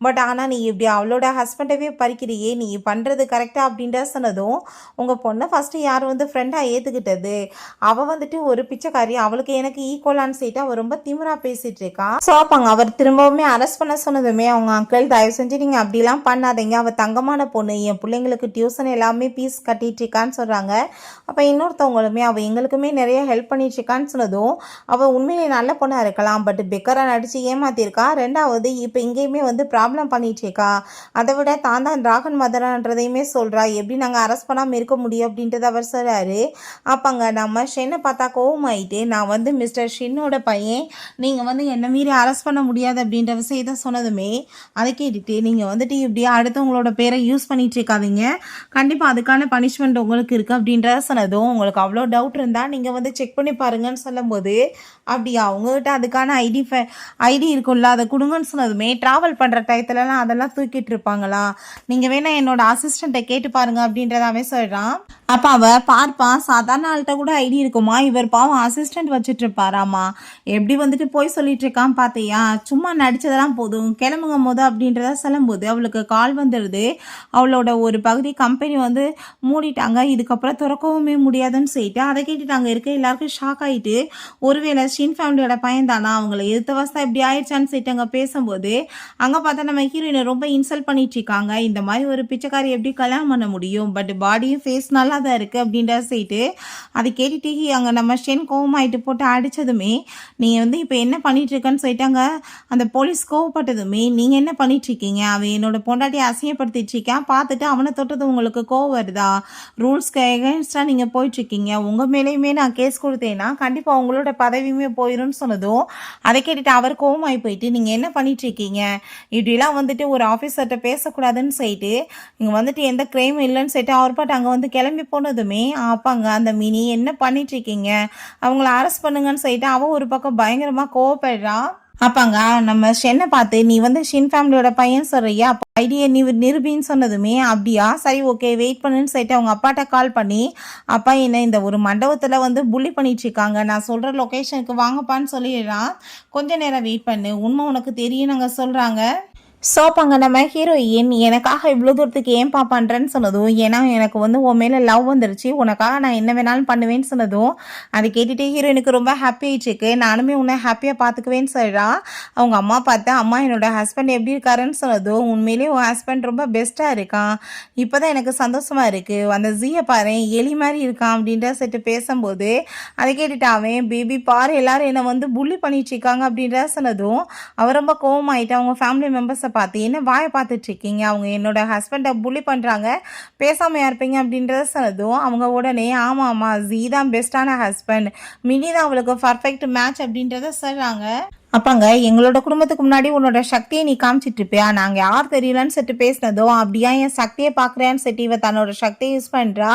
S1: பட் ஆனால் நீ இப்படி அவளோட ஹஸ்பண்டவே பறிக்கிறியே, நீ பண்ணுறது கரெக்டாக அப்படின்ற சொன்னதும் உங்கள் பொண்ணை ஃபஸ்ட்டு யார் வந்து ஃப்ரெண்டாக ஏற்றுக்கிட்டது, அவள் வந்துட்டு ஒரு பிச்சைக்காரி, அவளுக்கு எனக்கு ஈக்குவலான்னு சொல்லிட்டு அவள் ரொம்ப திமிரா பேசிகிட்டு இருக்கா. ஸோ அப்பாங்க அவர் திரும்பவுமே அரெஸ்ட் பண்ண சொன்னதுமே அவங்க அங்கிள் தயவு செஞ்சு நீங்கள் அப்படிலாம் பண்ணாதீங்க, அவள் தங்கமான பொண்ணு, என் பிள்ளைங்களுக்கு டியூஷன் எல்லாமே ஃபீஸ் கட்டிட்டு இருக்கான்னு சொல்கிறாங்க. அப்போ இன்னொருத்தவங்களுமே அவள் எங்களுக்குமே நிறைய ஹெல்ப் பண்ணிட்டு இருக்கான்னு சொன்னதும் அவள் உண்மையிலே நல்ல பொண்ணாக இருக்கலாம், பட் பெக்கராக நடித்து ஏமாத்திருக்கா, ரெண்டாவது இப்போ இங்கேயுமே வந்து ப்ராப்ளம் பண்ணிட்டு இருக்கா, அதை விட தான் தான் டிராகன் மதரான்றதையுமே சொல்கிறா, எப்படி நாங்கள் அரெஸ்ட் பண்ணாமல் இருக்க முடியும் அப்படின்றத அவர் சொல்கிறாரு. அப்போங்க நம்ம ஷென்னை பார்த்தா கோவமாயிட்டு நான் வந்து மிஸ்டர் ஷின்னோட பையன், நீங்கள் வந்து என்னை மீறி அரெஸ்ட் பண்ண முடியாது அப்படின்ற விஷயத்த சொன்னதுமே அதை கேட்டுட்டு நீங்கள் வந்துட்டு இப்படி அடுத்தவங்களோட பேரை யூஸ் பண்ணிட்டு இருக்காதீங்க, கண்டிப்பாக அதுக்கான பனிஷ்மெண்ட் உங்களுக்கு இருக்குது அப்படின்றத சொன்னதும் உங்களுக்கு அவ்வளோ டவுட் இருந்தால் நீங்கள் வந்து செக் பண்ணி பாருங்கன்னு சொல்லும்போது அப்படியா அவங்ககிட்ட அதுக்கான ஐடி இருக்கும்ல அதை கொடுங்கன்னு சொன்னதுமே ட்ராவல் பண்ணுற டயத்துலலாம் அதெல்லாம் தூக்கிட்டு இருப்பாங்களா, நீங்கள் வேணால் என்னோட அசிஸ்டண்ட்டை கேட்டு பாருங்க அப்படின்றதாவே சொல்கிறான். அப்போ அவள் பார்ப்பான் சாதாரண ஆள்கிட்ட கூட ஐடி இருக்குமா, இவர் பாவம் அசிஸ்டண்ட் வச்சுட்டு இருப்பாராமா, எப்படி வந்துட்டு போய் சொல்லிட்டு இருக்கான் பார்த்தியா, சும்மா நடித்ததெல்லாம் போதும் கிளம்புங்க போது அப்படின்றத சொல்லும்போது அவளுக்கு கால் வந்துடுது. அவளோட ஒரு பகுதி கம்பெனி வந்து மூடிட்டாங்க, இதுக்கப்புறம் திறக்கவுமே முடியாதுன்னு சொல்லிட்டு அதை கேட்டுட்டு அங்கே இருக்க எல்லாருக்கும் ஷாக் ஆகிட்டு ஒருவேளை ஷின் ஃபேமிலியோட பையன் தானா அவங்கள எதிர்த்த வசதி இப்படி ஆயிடுச்சான்னு சொல்லிட்டு அங்கே பேசும்போது அங்கே பார்த்தா நம்ம ஹீரோயினை ரொம்ப இன்சல்ட் பண்ணிட்டு இருக்காங்க. இந்த மாதிரி ஒரு பிச்சைக்காரி எப்படி கல்யாணம் பண்ண முடியும், பட் பாடியும் ஃபேஸ் நல்லா தான் இருக்குது அப்படின்ற சொல்லிட்டு அதை கேட்டுட்டு அங்கே நம்ம ஷென் கோவமாயிட்டு போட்டு அடித்ததுமே நீங்கள் வந்து இப்போ என்ன பண்ணிட்டு இருக்கன்னு சொல்லிட்டு அங்கே அந்த போலீஸ் கோவப்பட்டதுமே நீங்கள் என்ன பண்ணிட்டு இருக்கீங்க, அவன் என்னோட பொண்டாட்டியை அசிங்கப்படுத்திட்டு இருக்கான், பார்த்துட்டு அவனை தொட்டது உங்களுக்கு கோவம் வருதா, ரூல்ஸ்க்கு எகென்ஸ்டாக நீங்கள் போயிட்டுருக்கீங்க, உங்கள் மேலேயுமே நான் கேஸ் கொடுத்தேன்னா கண்டிப்பாக உங்களோட பதவியுமே போயிடும்னு சொன்னதும் அதை கேட்டுட்டு அவர் கோவமாகி போயிட்டு நீங்கள் என்ன பண்ணிட்டு இருக்கீங்க, இப்படிலாம் வந்துட்டு ஒரு ஆஃபீஸர்கிட்ட பேசக்கூடாதுன்னு சொல்லிட்டு இங்கே வந்துட்டு எந்த கிரைமும் இல்லைன்னு சொல்லிட்டு அவர் பாட்டு அங்கே வந்து கிளம்பி போனதுமே ஆப்பாங்க அந்த மினி என்ன பண்ணிட்டு இருக்கீங்க, அவங்கள அரெஸ்ட் பண்ணுங்கன்னு சொல்லிட்டு அவன் ஒரு பக்கம் பயங்கரமாக கோவப்படுறான். அப்பாங்க நம்ம ஷென்னை பார்த்து நீ வந்து ஷின் ஃபேமிலியோட பையன் சொல்கிறியா, அப்போ ஐடியை நீ நிரூபின்னு சொன்னதுமே அப்படியா சரி ஓகே வெயிட் பண்ணுன்னு சொல்லிட்டு அவங்க அப்பாட்ட கால் பண்ணி அப்பா என்ன இந்த ஒரு மண்டபத்தில் வந்து புள்ளி பண்ணிட்டு இருக்காங்க, நான் சொல்கிற லொக்கேஷனுக்கு வாங்கப்பான்னு சொல்லிடுறான். கொஞ்ச நேரம் வெயிட் பண்ணு, உண்மை உனக்கு தெரியும் நாங்கள் சொல்கிறாங்க, ஸோ அப்போ அங்கே நம்ம ஹீரோயின் எனக்காக இவ்வளோ தூரத்துக்கு ஏன்பா பண்ணுறேன்னு சொன்னதும், ஏன்னா எனக்கு வந்து உன் மேலே லவ் வந்துருச்சு, உனக்காக நான் என்ன வேணாலும் பண்ணுவேன்னு சொன்னதும், அதை கேட்டுட்டு ஹீரோயினுக்கு ரொம்ப ஹாப்பி ஆயிடுச்சுக்கு. நானுமே உன்னை ஹாப்பியாக பார்த்துக்குவேன்னு சொல்கிறா. அவங்க அம்மா பார்த்து, அம்மா என்னோட ஹஸ்பண்ட் எப்படி இருக்காருன்னு சொன்னதும், உண்மையிலேயே உன் ஹஸ்பண்ட் ரொம்ப பெஸ்ட்டாக இருக்கான், இப்போ தான் எனக்கு சந்தோஷமாக இருக்குது, அந்த ஜீயை பாரு எலி மாதிரி இருக்கான் அப்படின்ற செட்டு பேசும்போது, அதை கேட்டுட்டு அவன் பேபி பாரு எல்லாரும் என்னை வந்து புள்ளி பண்ணிட்டு இருக்காங்க அப்படின்ற சொன்னதும், அவர் ரொம்ப கோவமாயிட்டு அவங்க ஃபேமிலி மெம்பர்ஸை பார்த்து, என்ன வாயை பார்த்துட்டு இருக்கீங்க, அவங்க என்னோட ஹஸ்பண்டை புள்ளி பண்ணுறாங்க, பேசாமையா இருப்பீங்க அப்படின்றத சொன்னதும், அவங்க உடனே ஆமாம்மா ஜீ தான் பெஸ்ட்டான ஹஸ்பண்ட், மினி தான் அவளுக்கு பர்ஃபெக்ட் மேட்ச் அப்படின்றத சொல்கிறாங்க. அப்பாங்க எங்களோட குடும்பத்துக்கு முன்னாடி உன்னோட சக்தியை நீ காமிச்சிட்டு இருப்பியா, நாங்கள் யார் தெரியலன்னு சொல்லிட்டு பேசினதோ, அப்படியா என் சக்தியை பார்க்குறேன்னு சொல்லிட்டு இவ தன்னோட சக்தியை யூஸ் பண்ணுறா,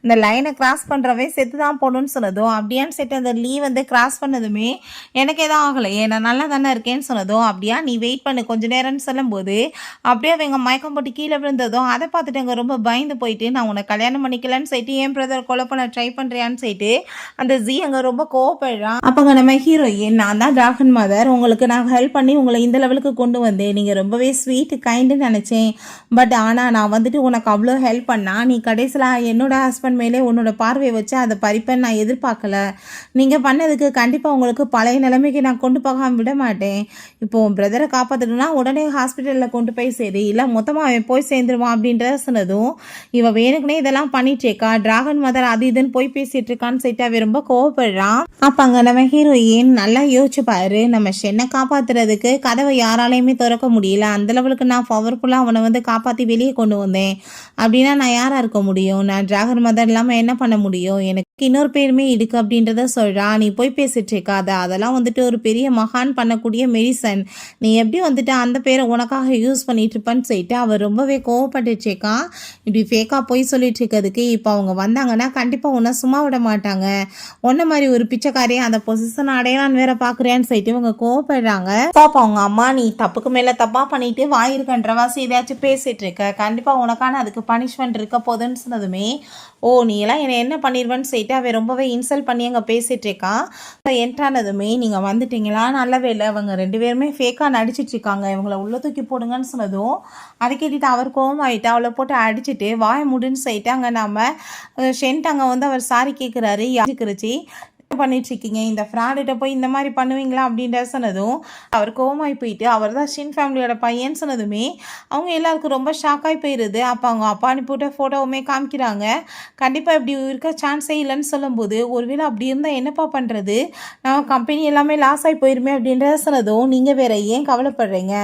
S1: இந்த லைனை கிராஸ் பண்ணுறவே செத்து தான் போகணும்னு சொன்னதும், அப்படியான்னு சொல்லிட்டு அந்த லீவ் வந்து கிராஸ் பண்ணதுமே எனக்கு எதுவும் ஆகலையே, நான் நல்லா தானே இருக்கேன்னு சொன்னதும், அப்படியா நீ வெயிட் பண்ணு கொஞ்ச நேரம்னு சொல்லும்போது, அப்படியே அவங்க மயக்கம் போட்டு கீழே விழுந்ததும், அதை பார்த்துட்டு அங்கே ரொம்ப பயந்து போயிட்டு, நான் உன்னை கல்யாணம் பண்ணிக்கலான்னு சொல்லிட்டு என் பிரதர் கொலை பண்ண ட்ரை பண்ணுறியான்னு சொல்லிட்டு அந்த ஜி அங்கே ரொம்ப கோவப்படுறான். அப்போங்க நம்ம ஹீரோயின் நான் தான் டிராகன் மதர், உங்களுக்கு நான் ஹெல்ப் பண்ணி உங்களை இந்த லெவலுக்கு கொண்டு வந்தேன், நீங்கள் ரொம்பவே ஸ்வீட் கைண்டுன்னு நினச்சேன், பட் ஆனால் நான் வந்துட்டு உனக்கு அவ்வளோ ஹெல்ப் பண்ணா நீ கடைசியில் என்னோட ஹஸ்பண்ட் மேலே உன்னோட பார்வையை வச்சு அதை பறிப்பேன்னு நான் எதிர்பார்க்கல, நீங்கள் பண்ணதுக்கு கண்டிப்பாக உங்களுக்கு பழைய நிலைமைக்கு நான் கொண்டு போகாமல் விட மாட்டேன், இப்போ உன் பிரதரை காப்பாற்றணும்னா உடனே ஹாஸ்பிட்டலில் கொண்டு போய் சேரு, இல்லை மொத்தமாக அவன் போய் சேர்ந்துருவான் அப்படின்றத சொன்னதும், இவன் வேணுக்குனே இதெல்லாம் பண்ணிட்டேக்கா, டிராகன் மதர் அது இதுன்னு போய் பேசிட்டு இருக்கான்னு சொல்லிட்டு அவன் ரொம்ப கோவப்படுறான். அப்போ அங்கே நம்ம ஹீரோயின் நல்லா யோசிச்சு பாரு, நம்ம ஷென்னை காப்பாற்றுறதுக்கு கதவை யாராலையுமே திறக்க முடியல, அந்த லெவலுக்கு நான் பவர்ஃபுல்லாக அவனை வந்து காப்பாற்றி வெளியே கொண்டு வந்தேன், அப்படின்னா நான் யாராக இருக்க முடியும், நான் டிராகன் மதர் இல்லாமல் என்ன பண்ண முடியும், எனக்கு இன்னொரு பேருமே இருக்கு அப்படின்றத சொல்கிறா, நீ போய் பேசிட்டு இருக்காத, அதெல்லாம் வந்துட்டு ஒரு பெரிய மகான் பண்ணக்கூடிய மெடிசன், நீ எப்படி வந்துட்டு அந்த பேரை உனக்காக யூஸ் பண்ணிட்டு இருப்பேன்னு சொல்லிட்டு அவர் ரொம்பவே கோவப்பட்டுருக்கான். இப்படி ஃபேக்காக போய் சொல்லிட்டு இருக்கிறதுக்கு இப்போ அவங்க வந்தாங்கன்னா கண்டிப்பாக உன்னை சும்மா விட மாட்டாங்க, ஒன்ன மாதிரி ஒரு பிச்சைக்காரியை அந்த பொசிஷன் அடையலான்னு வேற பார்க்குறேன்னு சொல்லிட்டு இவங்க கோவப்படுறாங்க. அப்போ அவங்க அம்மா நீ தப்புக்கு மேலே தப்பாக பண்ணிட்டு வாயிருக்கன்றவாசி ஏதாச்சும் பேசிட்டு இருக்க, கண்டிப்பாக உனக்கான அதுக்கு பனிஷ்மெண்ட் இருக்க போதுன்னு சொன்னதுமே, ஓ நீ எல்லாம் என்னை என்ன பண்ணிடுவேன்னு சொல்லிட்டு அவன் ரொம்பவே இன்சல்ட் பண்ணி அங்கே பேசிட்டு இருக்கான். என்ட்ரானதுமே நீங்கள் வந்துட்டீங்களா, நல்லவே இல்லை, அவங்க ரெண்டு பேருமே ஃபேக்காக நடிச்சிட்டு இருக்காங்க, இவங்கள உள்ள தூக்கி போடுங்கன்னு சொன்னதும், அதை கேட்டுட்டு அவர் கோவமாயிட்டு அவளை போட்டு அடிச்சுட்டு வாய முடின்னு சொல்லிட்டு அங்கே நம்ம ஷென்ட் அங்கே வந்து அவர் சாரி கேட்குறாரு, யாருக்குருச்சு பண்ணிட்டு இருக்கீங்க, இந்த ஃப்ராடிட்ட போய் இந்த மாதிரி பண்ணுவீங்களா அப்படின்ற சொன்னதும் அவர் கோவமாய் போயிட்டு அவர் தான் ஷின் ஃபேமிலியோட பையன் சொன்னதுமே அவங்க எல்லாருக்கும் ரொம்ப ஷாக்காகி போயிடுது. அப்போ அவங்க அப்பா அனுப்பிவிட்ட ஃபோட்டோவுமே காமிக்கிறாங்க, கண்டிப்பாக இப்படி இருக்க சான்ஸே இல்லைன்னு சொல்லும்போது, ஒருவேளை அப்படி இருந்தால் என்னப்பா பண்ணுறது, நம்ம கம்பெனி எல்லாமே லாஸ் ஆகி போயிருமே அப்படின்ற சொன்னதும், நீங்கள் வேற ஏன் கவலைப்படுறீங்க,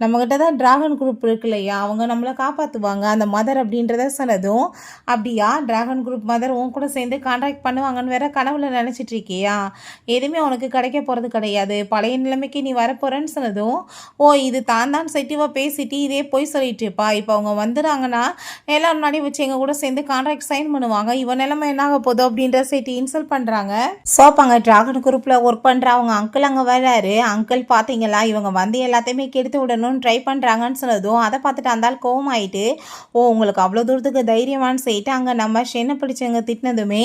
S1: நம்மக்கிட்ட தான் டிராகன் குரூப் இருக்கு இல்லையா, அவங்க நம்மளை காப்பாற்றுவாங்க அந்த மதர் அப்படின்றத சொன்னதும், அப்படியா டிராகன் குரூப் மதர் உன் கூட சேர்ந்து கான்ட்ராக்ட் பண்ணுவாங்கன்னு வேற கனவுல நினச்சிட்டு இருக்கியா, எதுவுமே உனக்கு கிடைக்க போகிறது கிடையாது, பழைய நிலைமைக்கு நீ வரப்போறேன்னு சொன்னதும், ஓ இது தான் செட்டிவாக பேசிட்டு இதே போய் சொல்லிட்டு இருப்பா, இப்போ அவங்க வந்துடுறாங்கன்னா எல்லாரும் முன்னாடி வச்சு எங்கள் கூட சேர்ந்து கான்ட்ராக்ட் சைன் பண்ணுவாங்க, இவன் நிலைமை என்னாக போதும் அப்படின்ற செட்டி இன்சல்ட் பண்ணுறாங்க. ஸோ அப்போ அங்கே டிராகன் குரூப்பில் ஒர்க் பண்ணுற அவங்க அங்கிள் அங்கே வர்றாரு. அங்கிள் பார்த்தீங்களா இவங்க வந்து எல்லாத்தையுமே கெடுத்து விடணும்னு ட்ரை பண்ணுறாங்கன்னு சொன்னதும், அதை பார்த்துட்டு அந்த கோவம் ஆகிட்டு, ஓ உங்களுக்கு அவ்வளோ தூரத்துக்கு தைரியமானு சொல்லிட்டு அங்கே நம்ம ஷென்னை பிடிச்சவங்க திட்டினதுமே,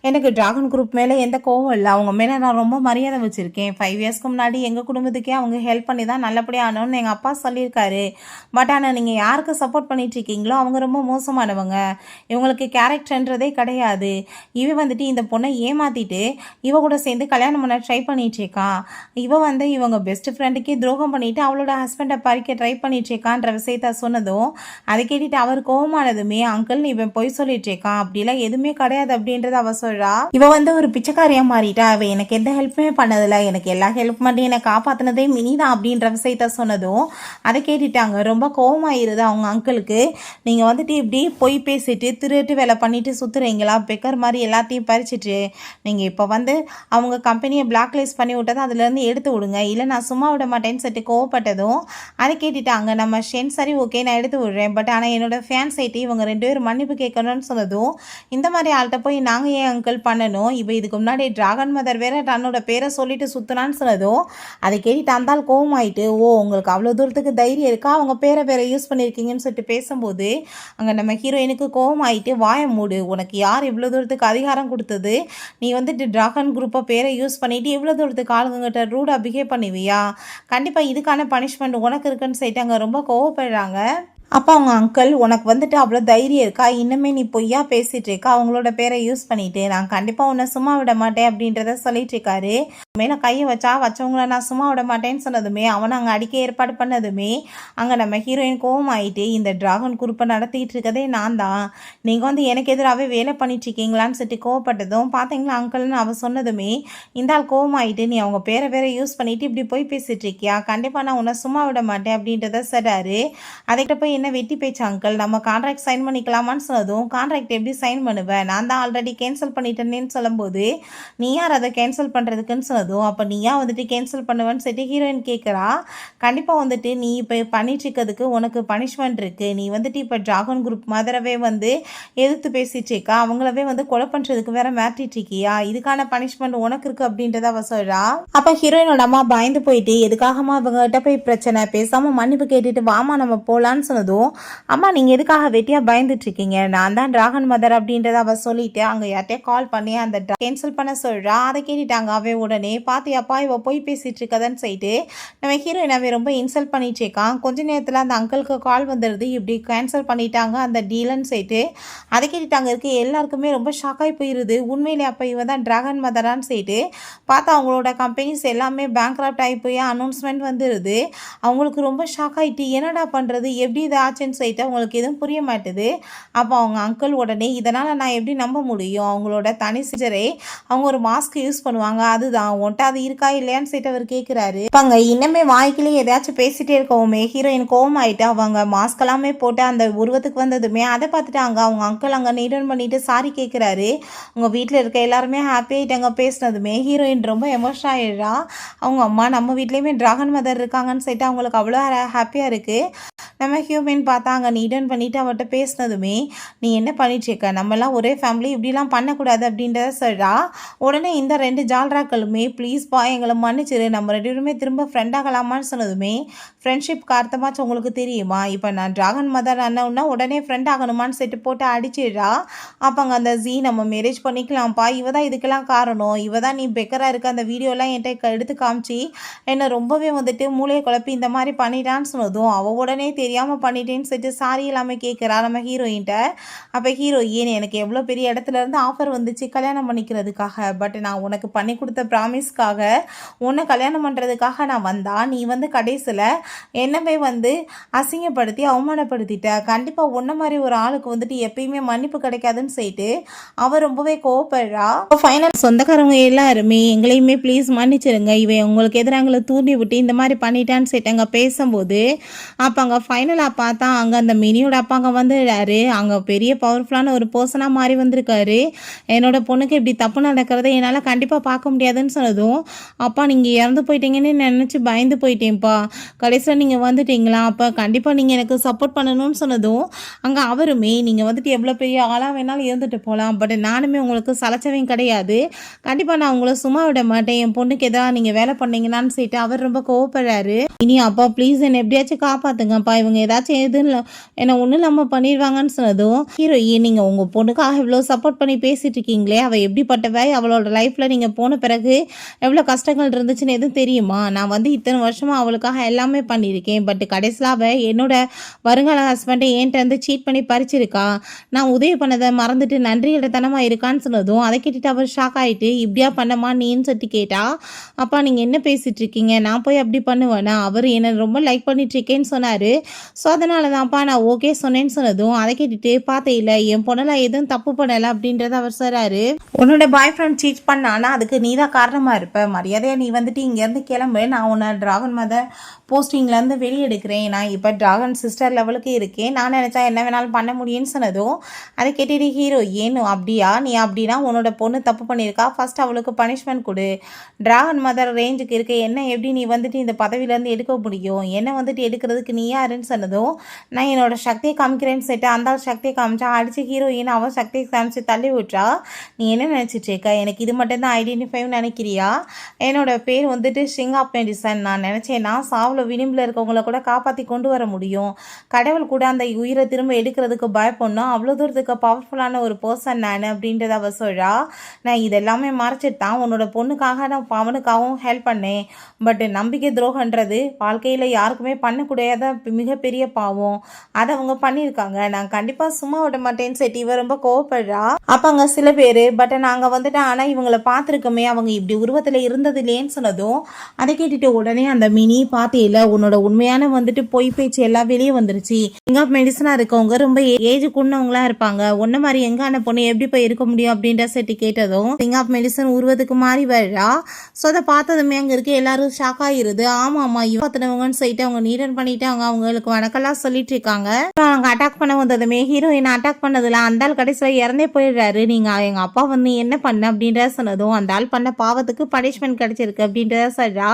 S1: எனக்கு டிராகன் குரூப் மேலே எந்த கோவம் இல்லை, அவங்க மேலே நான் ரொம்ப மரியாதை வச்சுருக்கேன், 5 இயர்ஸ்க்கு முன்னாடி எங்கள் குடும்பத்துக்கே அவங்க ஹெல்ப் பண்ணி தான் நல்லபடியாக ஆனோன்னு எங்கள் அப்பா சொல்லியிருக்காரு, பட் ஆனால் நீங்கள் யாருக்கு சப்போர்ட் பண்ணிட்டுருக்கீங்களோ அவங்க ரொம்ப மோசமானவங்க, இவங்களுக்கு கேரக்டர்ன்றதே கிடையாது, இவ வந்துட்டு இந்த பொண்ணை ஏமாற்றிட்டு இவ கூட சேர்ந்து கல்யாணம் பண்ண ட்ரை பண்ணிட்டுருக்கான், இவ வந்து இவங்க பெஸ்ட் ஃப்ரெண்டுக்கே துரோகம் பண்ணிவிட்டு அவளோட ஹஸ்பண்டை பறிக்க ட்ரை பண்ணிட்டுருக்கான்ற விஷயத்த சொன்னதும், அதை கேட்டுட்டு அவர் கோவமானதுமே, அங்கிள் இவன் பொய் சொல்லிட்டுருக்கான், அப்படிலாம் எதுவுமே கிடையாது அப்படின்றத அவ சொல்கிறா. இவ வந்து ஒரு பிச்சைக்காரியாக மாறிட்டா, அவள் எனக்கு எந்த ஹெல்ப்புமே பண்ணதில்லை, எனக்கு எல்லா ஹெல்ப் பண்ணி என்னை காப்பாற்றினதே மினி தான் அப்படின்ற விஷயத்த சொன்னதும், அதை கேட்டுட்டாங்க ரொம்ப கோவமாயிருது அவங்க அங்கிளுக்கு, நீங்கள் வந்துட்டு இப்படி பொய் பேசிட்டு திருட்டு வேலை பண்ணிட்டு சுற்றுறீங்களா, பெக்கர் மாதிரி எல்லாத்தையும் பறிச்சிட்டு, நீங்கள் இப்போ வந்து அவங்க கம்பெனியை பிளாக் லிஸ்ட் பண்ணி விட்டதை அதுலேருந்து எடுத்து விடுங்க, இல்லை நான் சும்மா விட மாட்டேன்னு சொல்லிட்டு கோவப்பட்டதும், அதை கேட்டுட்டாங்க நம்ம ஷென் சரி ஓகே நான் எடுத்து விடுறேன், பட் ஆனால் என்னோட ஃபேன்ஸ் ஐட்டி இவங்க 2 பேரும் மன்னிப்பு கேட்கணும்னு சொன்னதும், இந்த மாதிரி ஆள்கிட்ட போய் நாங்கள் ஏன் அங்கிள் பண்ணணும், இப்போ இதுக்கு முன்னாடி டிராகன் மதர் வேற தன்னோட பேரை சொல்லிட்டு சுற்றுனான்னு சொன்னதும் அதை கேட்டுட்டு அந்தால் கோவமாயிட்டு, ஓ உங்களுக்கு அவ்வளோ தூரத்துக்கு தைரியம் இருக்கா அவங்க பேரை வேற யூஸ் பண்ணியிருக்கீங்கன்னு சொல்லிட்டு பேசும்போது அங்கே நம்ம ஹீரோயினுக்கு கோவமாயிட்டு, வாய மூடு, உனக்கு யார் இவ்வளோ தூரத்துக்கு அதிகாரம் கொடுத்தது, நீ வந்துட்டு டிராகன் குரூப்பை பேரை யூஸ் பண்ணிவிட்டு இவ்வளோ தூரத்துக்கு ஆளுங்ககிட்ட ரூடாக பிஹேவ் பண்ணுவியா, கண்டிப்பாக இதுக்கான பனிஷ்மெண்ட் உனக்கு இருக்குன்னு சொல்லிட்டு அங்கே ரொம்ப கோவப்படுறாங்க. அப்போ அவங்க அங்கிள், உனக்கு வந்துட்டு அவ்வளோ தைரியம் இருக்கா, இன்னுமே நீ பொய்யா பேசிகிட்டு இருக்கா அவங்களோட பேரை யூஸ் பண்ணிவிட்டு, நான் கண்டிப்பாக உன்னை சும்மா விட மாட்டேன் அப்படின்றத சொல்லிட்டு இருக்காரு. மேலே கையை வச்சவங்கள நான் சும்மா விட மாட்டேன்னு சொன்னதுமே அவனை அங்கே அடிக்க ஏற்பாடு பண்ணதுமே அங்கே நம்ம ஹீரோயின் கோவம் ஆகிட்டு, இந்த டிராகன் குரூப்பை நடத்திட்டு இருக்கதே நான் தான், நீங்கள் வந்து எனக்கு எதிராகவே வேலை பண்ணிட்டுருக்கீங்களான்னு சொல்லிட்டு கோவப்பட்டதும், பார்த்தீங்களா அங்கிள்னு அவன் சொன்னதுமே இந்த ஆள் கோவம் ஆகிட்டு, நீ அவங்க பேரை வேற யூஸ் பண்ணிவிட்டு இப்படி போய் பேசிகிட்டு இருக்கியா, கண்டிப்பாக நான் உன்னை சும்மா விட மாட்டேன் அப்படின்றத சொல்கிறாரு. அதுக்கிட்ட போய் என்ன வெட்டி பேச்சு அங்கிள், நம்ம கான்ட்ராக்ட் சைன் பண்ணிக்கலாமான்னு சொன்னதும், கான்ட்ராக்ட் எப்படி சைன் பண்ணுவேன், நான் தான் ஆல்ரெடி கேன்சல் பண்ணிட்டேன்னு சொல்லும்போது, நீ யார் அதை கேன்சல் பண்ணுறதுக்குன்னு சொன்னதும், அப்போ நீயா வந்துட்டு கேன்சல் பண்ணுவேன்னு சொல்லிட்டு ஹீரோயின் கேட்குறா. கண்டிப்பாக வந்துட்டு நீ இப்போ பண்ணிட்டுருக்கிறதுக்கு உனக்கு பனிஷ்மெண்ட் இருக்குது, நீ வந்துட்டு இப்போ டிராகன் குரூப் மதரவே வந்து எதிர்த்து பேசிட்டு இருக்கா, அவங்களவே வந்து கொலை பண்ணுறதுக்கு வேற மாட்டிட்டு இருக்கியா, இதுக்கான பனிஷ்மெண்ட் உனக்கு இருக்குது அப்படின்றத அவ சொல்கிறா. அப்போ ஹீரோயினோட அம்மா பயந்து போயிட்டு, எதுக்காகமா அவங்ககிட்ட போய் பிரச்சனை, பேசாமல் மன்னிப்பு கேட்டுட்டு வாமா நம்ம போகலான்னு சொன்னதும், அம்மா நீங்கள் எதுக்காக வெட்டியாக பயந்துட்டுருக்கீங்க, நான் தான் டிராகன் மதர் அப்படின்றத அவள் சொல்லிவிட்டு அங்கே யார்கிட்டயே கால் பண்ணி அந்த கேன்சல் பண்ண சொல்கிறா. அதை கேட்டுட்டாங்க அவ உடனே, பார்த்தியாப்பா இவ போய் பேசிகிட்டு இருக்கதான்னு சொல்லிட்டு நம்ம ஹீரோயின் அவன் ரொம்ப இன்சல்ட் பண்ணிட்டு இருக்கான். கொஞ்ச நேரத்தில் அந்த அங்கிளுக்கு கால் வந்துடுது, இப்படி கேன்சல் பண்ணிட்டாங்க அந்த டீலன்னு சொல்லிட்டு. அதை கேட்டுட்டு அங்கே இருக்க எல்லாருக்குமே ரொம்ப ஷாக்காகி போயிடுது. உண்மையிலே அப்போ இவன் தான் டிராகன் மதரான்னு சொல்லிட்டு பார்த்தா அவங்களோட கம்பெனிஸ் எல்லாமே பேங்க்ராப்ட் ஆகி போய் அனௌன்ஸ்மெண்ட் வந்துடுது. அவங்களுக்கு ரொம்ப ஷாக் ஆகிட்டு, என்னடா பண்ணுறது, எப்படி இது ஆச்சுன்னு சொல்லிட்டு அவங்களுக்கு எதுவும் புரிய மாட்டுது. அப்போ அவங்க அங்கிள் உடனே, இதனால் நான் எப்படி நம்ப முடியும், அவங்களோட தனி சிஜரே அவங்க ஒரு மாஸ்க் யூஸ் பண்ணுவாங்க, அதுதான் உன்ட்ட அது இருக்கா இல்லையான்னு சொல்லிட்டு அவர் கேட்குறாரு. இப்போ அங்கே இன்னமே வாய்க்கிலே எதாச்சும் பேசிகிட்டே இருக்கவுமே ஹீரோயின் கோவம் ஆகிட்டு அவங்க மாஸ்க் எல்லாமே போட்டு அந்த உருவத்துக்கு வந்ததுமே அதை பார்த்துட்டு அவங்க அங்கிள் அங்கே நீடன் பண்ணிட்டு சாரி கேட்குறாரு. உங்கள் வீட்டில் இருக்க எல்லாருமே ஹாப்பி ஆகிட்டாங்க பேசினதுமே ஹீரோயின் ரொம்ப எமோஷன் ஆகிடுறா. அவங்க அம்மா நம்ம வீட்லேயுமே டிராகன் மதர் இருக்காங்கன்னு சொல்லிட்டு அவங்களுக்கு அவ்வளோ ஹாப்பியாக இருக்குது. நம்ம ஹியூமன் பார்த்தா அங்கே நீடன் பண்ணிவிட்டு அவர்கிட்ட பேசினதுமே, நீ என்ன பண்ணிட்டுருக்க, நம்மலாம் ஒரே ஃபேமிலி, இப்படிலாம் பண்ணக்கூடாது அப்படின்றத சொல்கிறா. உடனே இந்த 2 ஜால்ராக்களுமே, ப்ளீஸ்ப்பா எங்களை மன்னிச்சிரு, நம்ம 2 பேருமே திரும்ப ஃப்ரெண்ட் ஆகலாமான்னு சொன்னதுமே, ஃப்ரெண்ட்ஷிப்க்கு அர்த்தமாச்சும் உங்களுக்கு தெரியுமா, இப்போ நான் டிராகன் மதர் அண்ணன்னா உடனே ஃப்ரெண்ட் ஆகணுமான்னு சொல்லிட்டு போட்டு அடிச்சிடுறா. அப்போ அங்கே அந்த நம்ம மேரேஜ் பண்ணிக்கலாம்ப்பா, இவ தான் இதுக்கெல்லாம் காரணம், இவ தான் நீ பெக்கராக இருக்க அந்த வீடியோலாம் என்கிட்ட எடுத்து காமிச்சு என்னை ரொம்பவே வந்துட்டு மூளையை குழப்பி இந்த மாதிரி பண்ணிட்டான்னு சொன்னதும், அவள் உடனே தெரியாமல் பண்ணிட்டேன்னு சொல்லிட்டு சாரி எல்லாமே கேட்குறா நம்ம ஹீரோயின்ட்ட. அப்போ ஹீரோயின், எனக்கு எவ்வளோ பெரிய இடத்துல இருந்து ஆஃபர் வந்துச்சு கல்யாணம் பண்ணிக்கிறதுக்காக, பட் நான் உனக்கு பண்ணி கொடுத்த ப்ராமிஸ்க்காக உன்னை கல்யாணம் பண்ணுறதுக்காக நான் வந்தா, நீ வந்து கடைசியில் என்னவே வந்து அசிங்கப்படுத்தி அவமானப்படுத்திட்ட, கண்டிப்பாக உன்ன மாதிரி ஒரு ஆளுக்கு வந்துட்டு எப்பயுமே மன்னிப்பு கிடைக்காதுன்னு சொல்லிட்டு அவள் ரொம்பவே கோவப்படுறா. ஃபைனல் சொந்தக்காரங்க எல்லாருமே எங்களையுமே ப்ளீஸ் மன்னிச்சிருங்க, இவன் உங்களுக்கு எதிராங்களை தூண்டி விட்டு இந்த மாதிரி பண்ணிட்டான்னு சொல்லிட்டு அங்கே பேசும்போது, அப்போ அங்கே ஃபைனலாக பார்த்தா அங்கே அந்த மினியோட அப்பா அங்கே வந்துடுறாரு. அங்கே பெரிய பவர்ஃபுல்லான ஒரு பர்சனாக மாறி வந்திருக்காரு. என்னோட பொண்ணுக்கு இப்படி தப்பு நடக்கிறத என்னால் கண்டிப்பாக பார்க்க முடியாதுன்னு சொன்னதும், அப்பா நீங்கள் இறந்து போயிட்டீங்கன்னு நினச்சி பயந்து போயிட்டேன்ப்பா, கடைசியில் நீங்கள் வந்துட்டீங்களா, அப்போ கண்டிப்பாக நீங்கள் எனக்கு சப்போர்ட் பண்ணணும்னு சொன்னதும், அங்கே அவருமே நீங்கள் வந்துட்டு எவ்வளோ பெரிய ஆளாக வேணாலும் இருந்துட்டு போகலாம், பட் நானுமே உங்களுக்கு சலைச்சவன் கிடையாது, கண்டிப்பாக நான் உங்களை சும்மா விட மாட்டேன், என் பொண்ணுக்கு எதாவது நீங்கள் வேலை பண்ணீங்கன்னான்னு சொல்லிட்டு அவர் ரொம்ப கோவப்படுறாரு. இனி அப்பா ப்ளீஸ் என்னை எப்படியாச்சும் காப்பாற்றுங்கப்பா, இவங்க ஏதாச்சும் எதுவும் இல்லை என்னை ஒன்றும் இல்லாமல் பண்ணிடுவாங்கன்னு சொன்னதும், ஹீரோயின் நீங்கள் உங்கள் பொண்ணுக்காக இவ்வளோ சப்போர்ட் பண்ணி பேசிகிட்டு இருக்கீங்களே, அவள் எப்படிப்பட்டவ, அவளோட லைஃப்பில் நீங்கள் போன பிறகு எவ்வளோ கஷ்டங்கள் இருந்துச்சுன்னு எதுவும் தெரியுமா, நான் வந்து இத்தனை வருஷமாக அவளுக்காக எல்லாமே பண்ணியிருக்கேன், பட் கடைசியில் அவள் என்னோட வருங்கால ஹஸ்பண்டை என்கிட்ட வந்து சீட் பண்ணி பறிச்சிருக்கா, நான் உதவி பண்ணதை மறந்துட்டு நன்றி இடத்தனமாக இருக்கான்னு சொன்னதும், அதை கேட்டுட்டு அவர் ஷாக் ஆகிட்டு, இப்படியா பண்ணமா நீன்னு சொல்லிட்டு கேட்டா. அப்பா நீங்கள் என்ன பேசிகிட்டு இருக்கீங்க, நான் போய் அப்படி பண்ணுவேன்னா, அவர் என்னை ரொம்ப லைக் பண்ணிட்டு இருக்கேன்னு சொன்னார், ஸோ அதனால தான்ப்பா நான் ஓகே சொன்னேன்னு சொன்னதும், அதை கேட்டுட்டு பார்த்தையில என் பொண்ணெல்லாம் எதுவும் தப்பு பண்ணலை அப்படின்றத அவர் சொல்கிறாரு. உன்னோட பாய் ஃப்ரெண்ட் சீட் பண்ணானா அதுக்கு நீ தான் காரணமாக இருப்ப, மரியாதையாக நீ வந்துட்டு இங்கேருந்து கிளம்பு, நான் உன்னை டிராகன் மதர் போஸ்டிங்லேருந்து வெளியெடுக்கிறேன், நான் இப்போ டிராகன் சிஸ்டர் லெவலுக்கு இருக்கேன், நான் நினச்சா என்ன வேணாலும் பண்ண முடியும்னு சொன்னதும், அதை கேட்டுட்டு ஹீரோ ஏன் அப்படியா, நீ அப்படின்னா உன்னோட பொண்ணு தப்பு பண்ணியிருக்கா, ஃபர்ஸ்ட் அவளுக்கு பனிஷ்மெண்ட் கொடு, டிராகன் மதர் ரேஞ்சுக்கு இருக்க என்ன எப்படி நீ வந்துட்டு இந்த பதவியிலேருந்து எடுக்க முடியும், என்ன வந்துட்டு எடுக்கிறதுக்கு நீ யாருன்னு சொன்னதும் நான் என்னோட சக்தியை காமிக்கிறேன்னு சொல்லிட்டு அந்த சக்தியை காமிச்சா அடித்து ஹீரோயின் அவன் சக்தியை காமிச்சு தள்ளி விட்றா. நீ என்ன நினச்சிட்டு இருக்க? எனக்கு இது மட்டும்தான் ஐடென்டிஃபைன்னு நினைக்கிறியா? என்னோட பேர் வந்துட்டு ஸ்ட்ரிங் ஆஃப் மெடிசன். நான் நினச்சேன்னா சாவில் விளிம்பில் இருக்கவங்கள கூட காப்பாற்றி கொண்டு வர முடியும். கடவுள் கூட அந்த உயிரை திரும்ப எடுக்கிறதுக்கு பயப்படணும். அவ்வளோ தூரத்துக்கு பவர்ஃபுல்லான ஒரு பர்சன் நான் அப்படின்றத அவ சொல்கிறா. நான் இதெல்லாமே மறைச்சிட்டு தான் உன்னோட பொண்ணுக்காக நான் அவனுக்காகவும் ஹெல்ப் பண்ணேன். பட் நம்பிக்கை துரோகன்றது வாழ்க்கையில் யாருக்குமே பண்ணக்கூடாத மிகப்பெரிய பாவம். அதை அவங்க பண்ணியிருக்காங்க. நான் கண்டிப்பாக சும்மா விட மாட்டேன்னு சொல்லிட்டு இவ ரொம்ப கோவப்படுறா. அப்போ அங்கே சில பேர் பட் நாங்கள் வந்துட்டு ஆனால் இவங்களை பார்த்துருக்கோமே அவங்க இப்படி உருவத்தில் இருந்தது இல்லையேன்னு சொன்னதும் அதை கேட்டுட்டு உடனே அந்த மினி பார்த்தியில உன்னோட உண்மையான வந்துட்டு பொய் பேச்சு எல்லாம் வெளியே வந்துருச்சு. எங்க மெடிசனாக இருக்கவங்க ரொம்ப ஏஜ் கூடவங்களா இருப்பாங்க. ஒன்ன மாதிரி எங்கான பொண்ணு எப்படி போய் இருக்க முடியும் அப்படின்ற செட்டி கேட்டதும் கிங் ஆஃப் மெடிசன் உருவத்துக்கு மாறி வர்றா. ஸோ அதை பார்த்ததுமே அங்கே இருக்க எல்லாரும் ஷாக் ஆகிருது. ஆமாம்மா இவ பார்த்துனவங்கன்னு சொல்லிட்டு அவங்க நீடன் பண்ணிட்டாங்க. அவங்களுக்கு வணக்கெல்லாம் சொல்லிட்டு இருக்காங்க. அவங்க அட்டாக் பண்ண வந்ததுமே ஹீரோயின் அட்டாக் பண்ணதுல அந்த ஆள் கடைசியில் இறந்தே போயிடுறாரு. நீங்கள் எங்கள் அப்பா வந்து என்ன பண்ண அப்படின்றத சொன்னதும் அந்த ஆள் பண்ண பாவத்துக்கு பனிஷ்மெண்ட் கிடைச்சிருக்கு அப்படின்றத சொல்றா.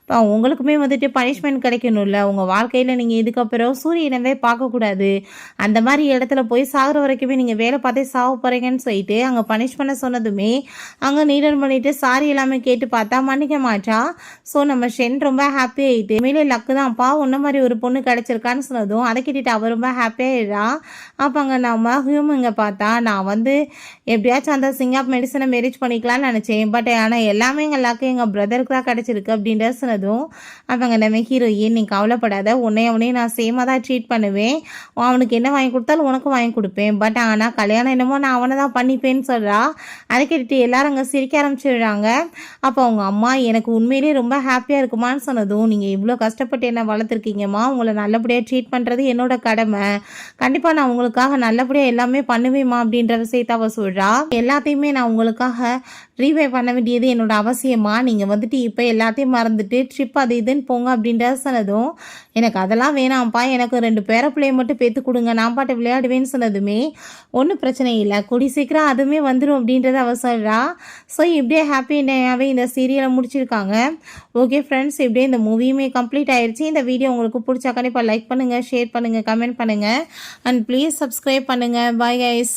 S1: இப்போ உங்களுக்குமே வந்துட்டு பனிஷ்மெண்ட் கிடைக்கணும்ல. உங்கள் வாழ்க்கையில் நீங்கள் இதுக்கப்புறம் சூரியனவே பார்க்கக்கூடாது. அந்த மாதிரி இடத்துல போய் சாகிற வரைக்குமே நீங்கள் வேலை பார்த்தே சாக போகிறீங்கன்னு சொல்லிட்டு அங்கே பனிஷ் பண்ண சொன்னதுமே அங்கே நீடன் பண்ணிட்டு சாரி எல்லாமே கேட்டு பார்த்தா மன்னிக்க மாட்டா. ஸோ நம்ம ஷென் ரொம்ப ஹாப்பி ஆகிட்டு மேலே லக்கு தான்ப்பா உன்ன மாதிரி ஒரு பொண்ணு கிடச்சிருக்கான்னு சொன்னதும் அதை கேட்டுட்டு அவள் ரொம்ப ஹாப்பியாகிடுறா. அப்போ அங்கே நம்ம ஹியூமங்க பார்த்தா நான் வந்து எப்படியாச்சும் அந்த சிங் ஆஃப் மெடிசனை மேரேஜ் பண்ணிக்கலாம்னு நினச்சேன். பட் ஆனால் எல்லாமே எங்கள் லக்கு எங்கள் பிரதருக்கு தான் கிடச்சிருக்கு அப்படின்ற சொன்னதும் அவங்க நம்ம ஹீரோயின் நீ கவலைப்படாத உன்னையும் நான் சேமாக தான் ட்ரீட் பண்ணுவேன். அவனுக்கு என்ன வாங்கி கொடுத்தாலும் உனக்கு வாங்கி கொடுப்பேன். பட் ஆனால் கல்யாணம் என்னமோ நான் அவனை தான் பண்ணிப்பேன்னு சொல்கிறா. அதை கேட்டுட்டு எல்லாரும் அங்கே சிரிக்க ஆரம்பிச்சிடுறாங்க. அப்போ அவங்க அம்மா எனக்கு உண்மையிலேயே ரொம்ப ஹாப்பியாக இருக்குமான்னு சொன்னதும் நீங்கள் இவ்வளோ கஷ்டப்பட்டு என்ன வளர்த்துருக்கீங்கம்மா. உங்களை நல்லபடியாக ட்ரீட் பண்ணுறது என்னோட கடமை. கண்டிப்பாக நான் உங்களுக்காக நல்லபடியாக எல்லாமே பண்ணுவேம்மா அப்படின்ற விஷயத்தை அவ சொல்கிறா. எல்லாத்தையுமே நான் உங்களுக்காக ரீவை பண்ண வேண்டியது என்னோட அவசியமா. நீங்கள் வந்துட்டு இப்போ எல்லாத்தையும் மறந்துட்டு ட்ரிப் அது இதுன்னு போங்க அப்படின்ற சொன்னதும் எனக்கு அதெல்லாம் வேணாம்ப்பா எனக்கு 2 பேரை பிள்ளைய மட்டும் பேத்து கொடுங்க நான் பாட்டு விளையாடுவேன்னு சொன்னதுமே ஒன்றும் பிரச்சனை இல்லை கூடி சீக்கிரம் அதுவுமே வந்துடும் அப்படின்றத அவ சொல்கிறா. ஸோ இப்படியே ஹாப்பியாகவே இந்த சீரியலை முடிச்சிருக்காங்க. ஓகே ஃப்ரெண்ட்ஸ் இப்படியே இந்த மூவியுமே கம்ப்ளீட் ஆயிடுச்சு. இந்த வீடியோ உங்களுக்கு பிடிச்சா கண்டிப்பாக லைக் பண்ணுங்கள், ஷேர் பண்ணுங்கள், கமெண்ட் பண்ணுங்கள் அண்ட் ப்ளீஸ் சப்ஸ்கிரைப் பண்ணுங்கள். Bye guys.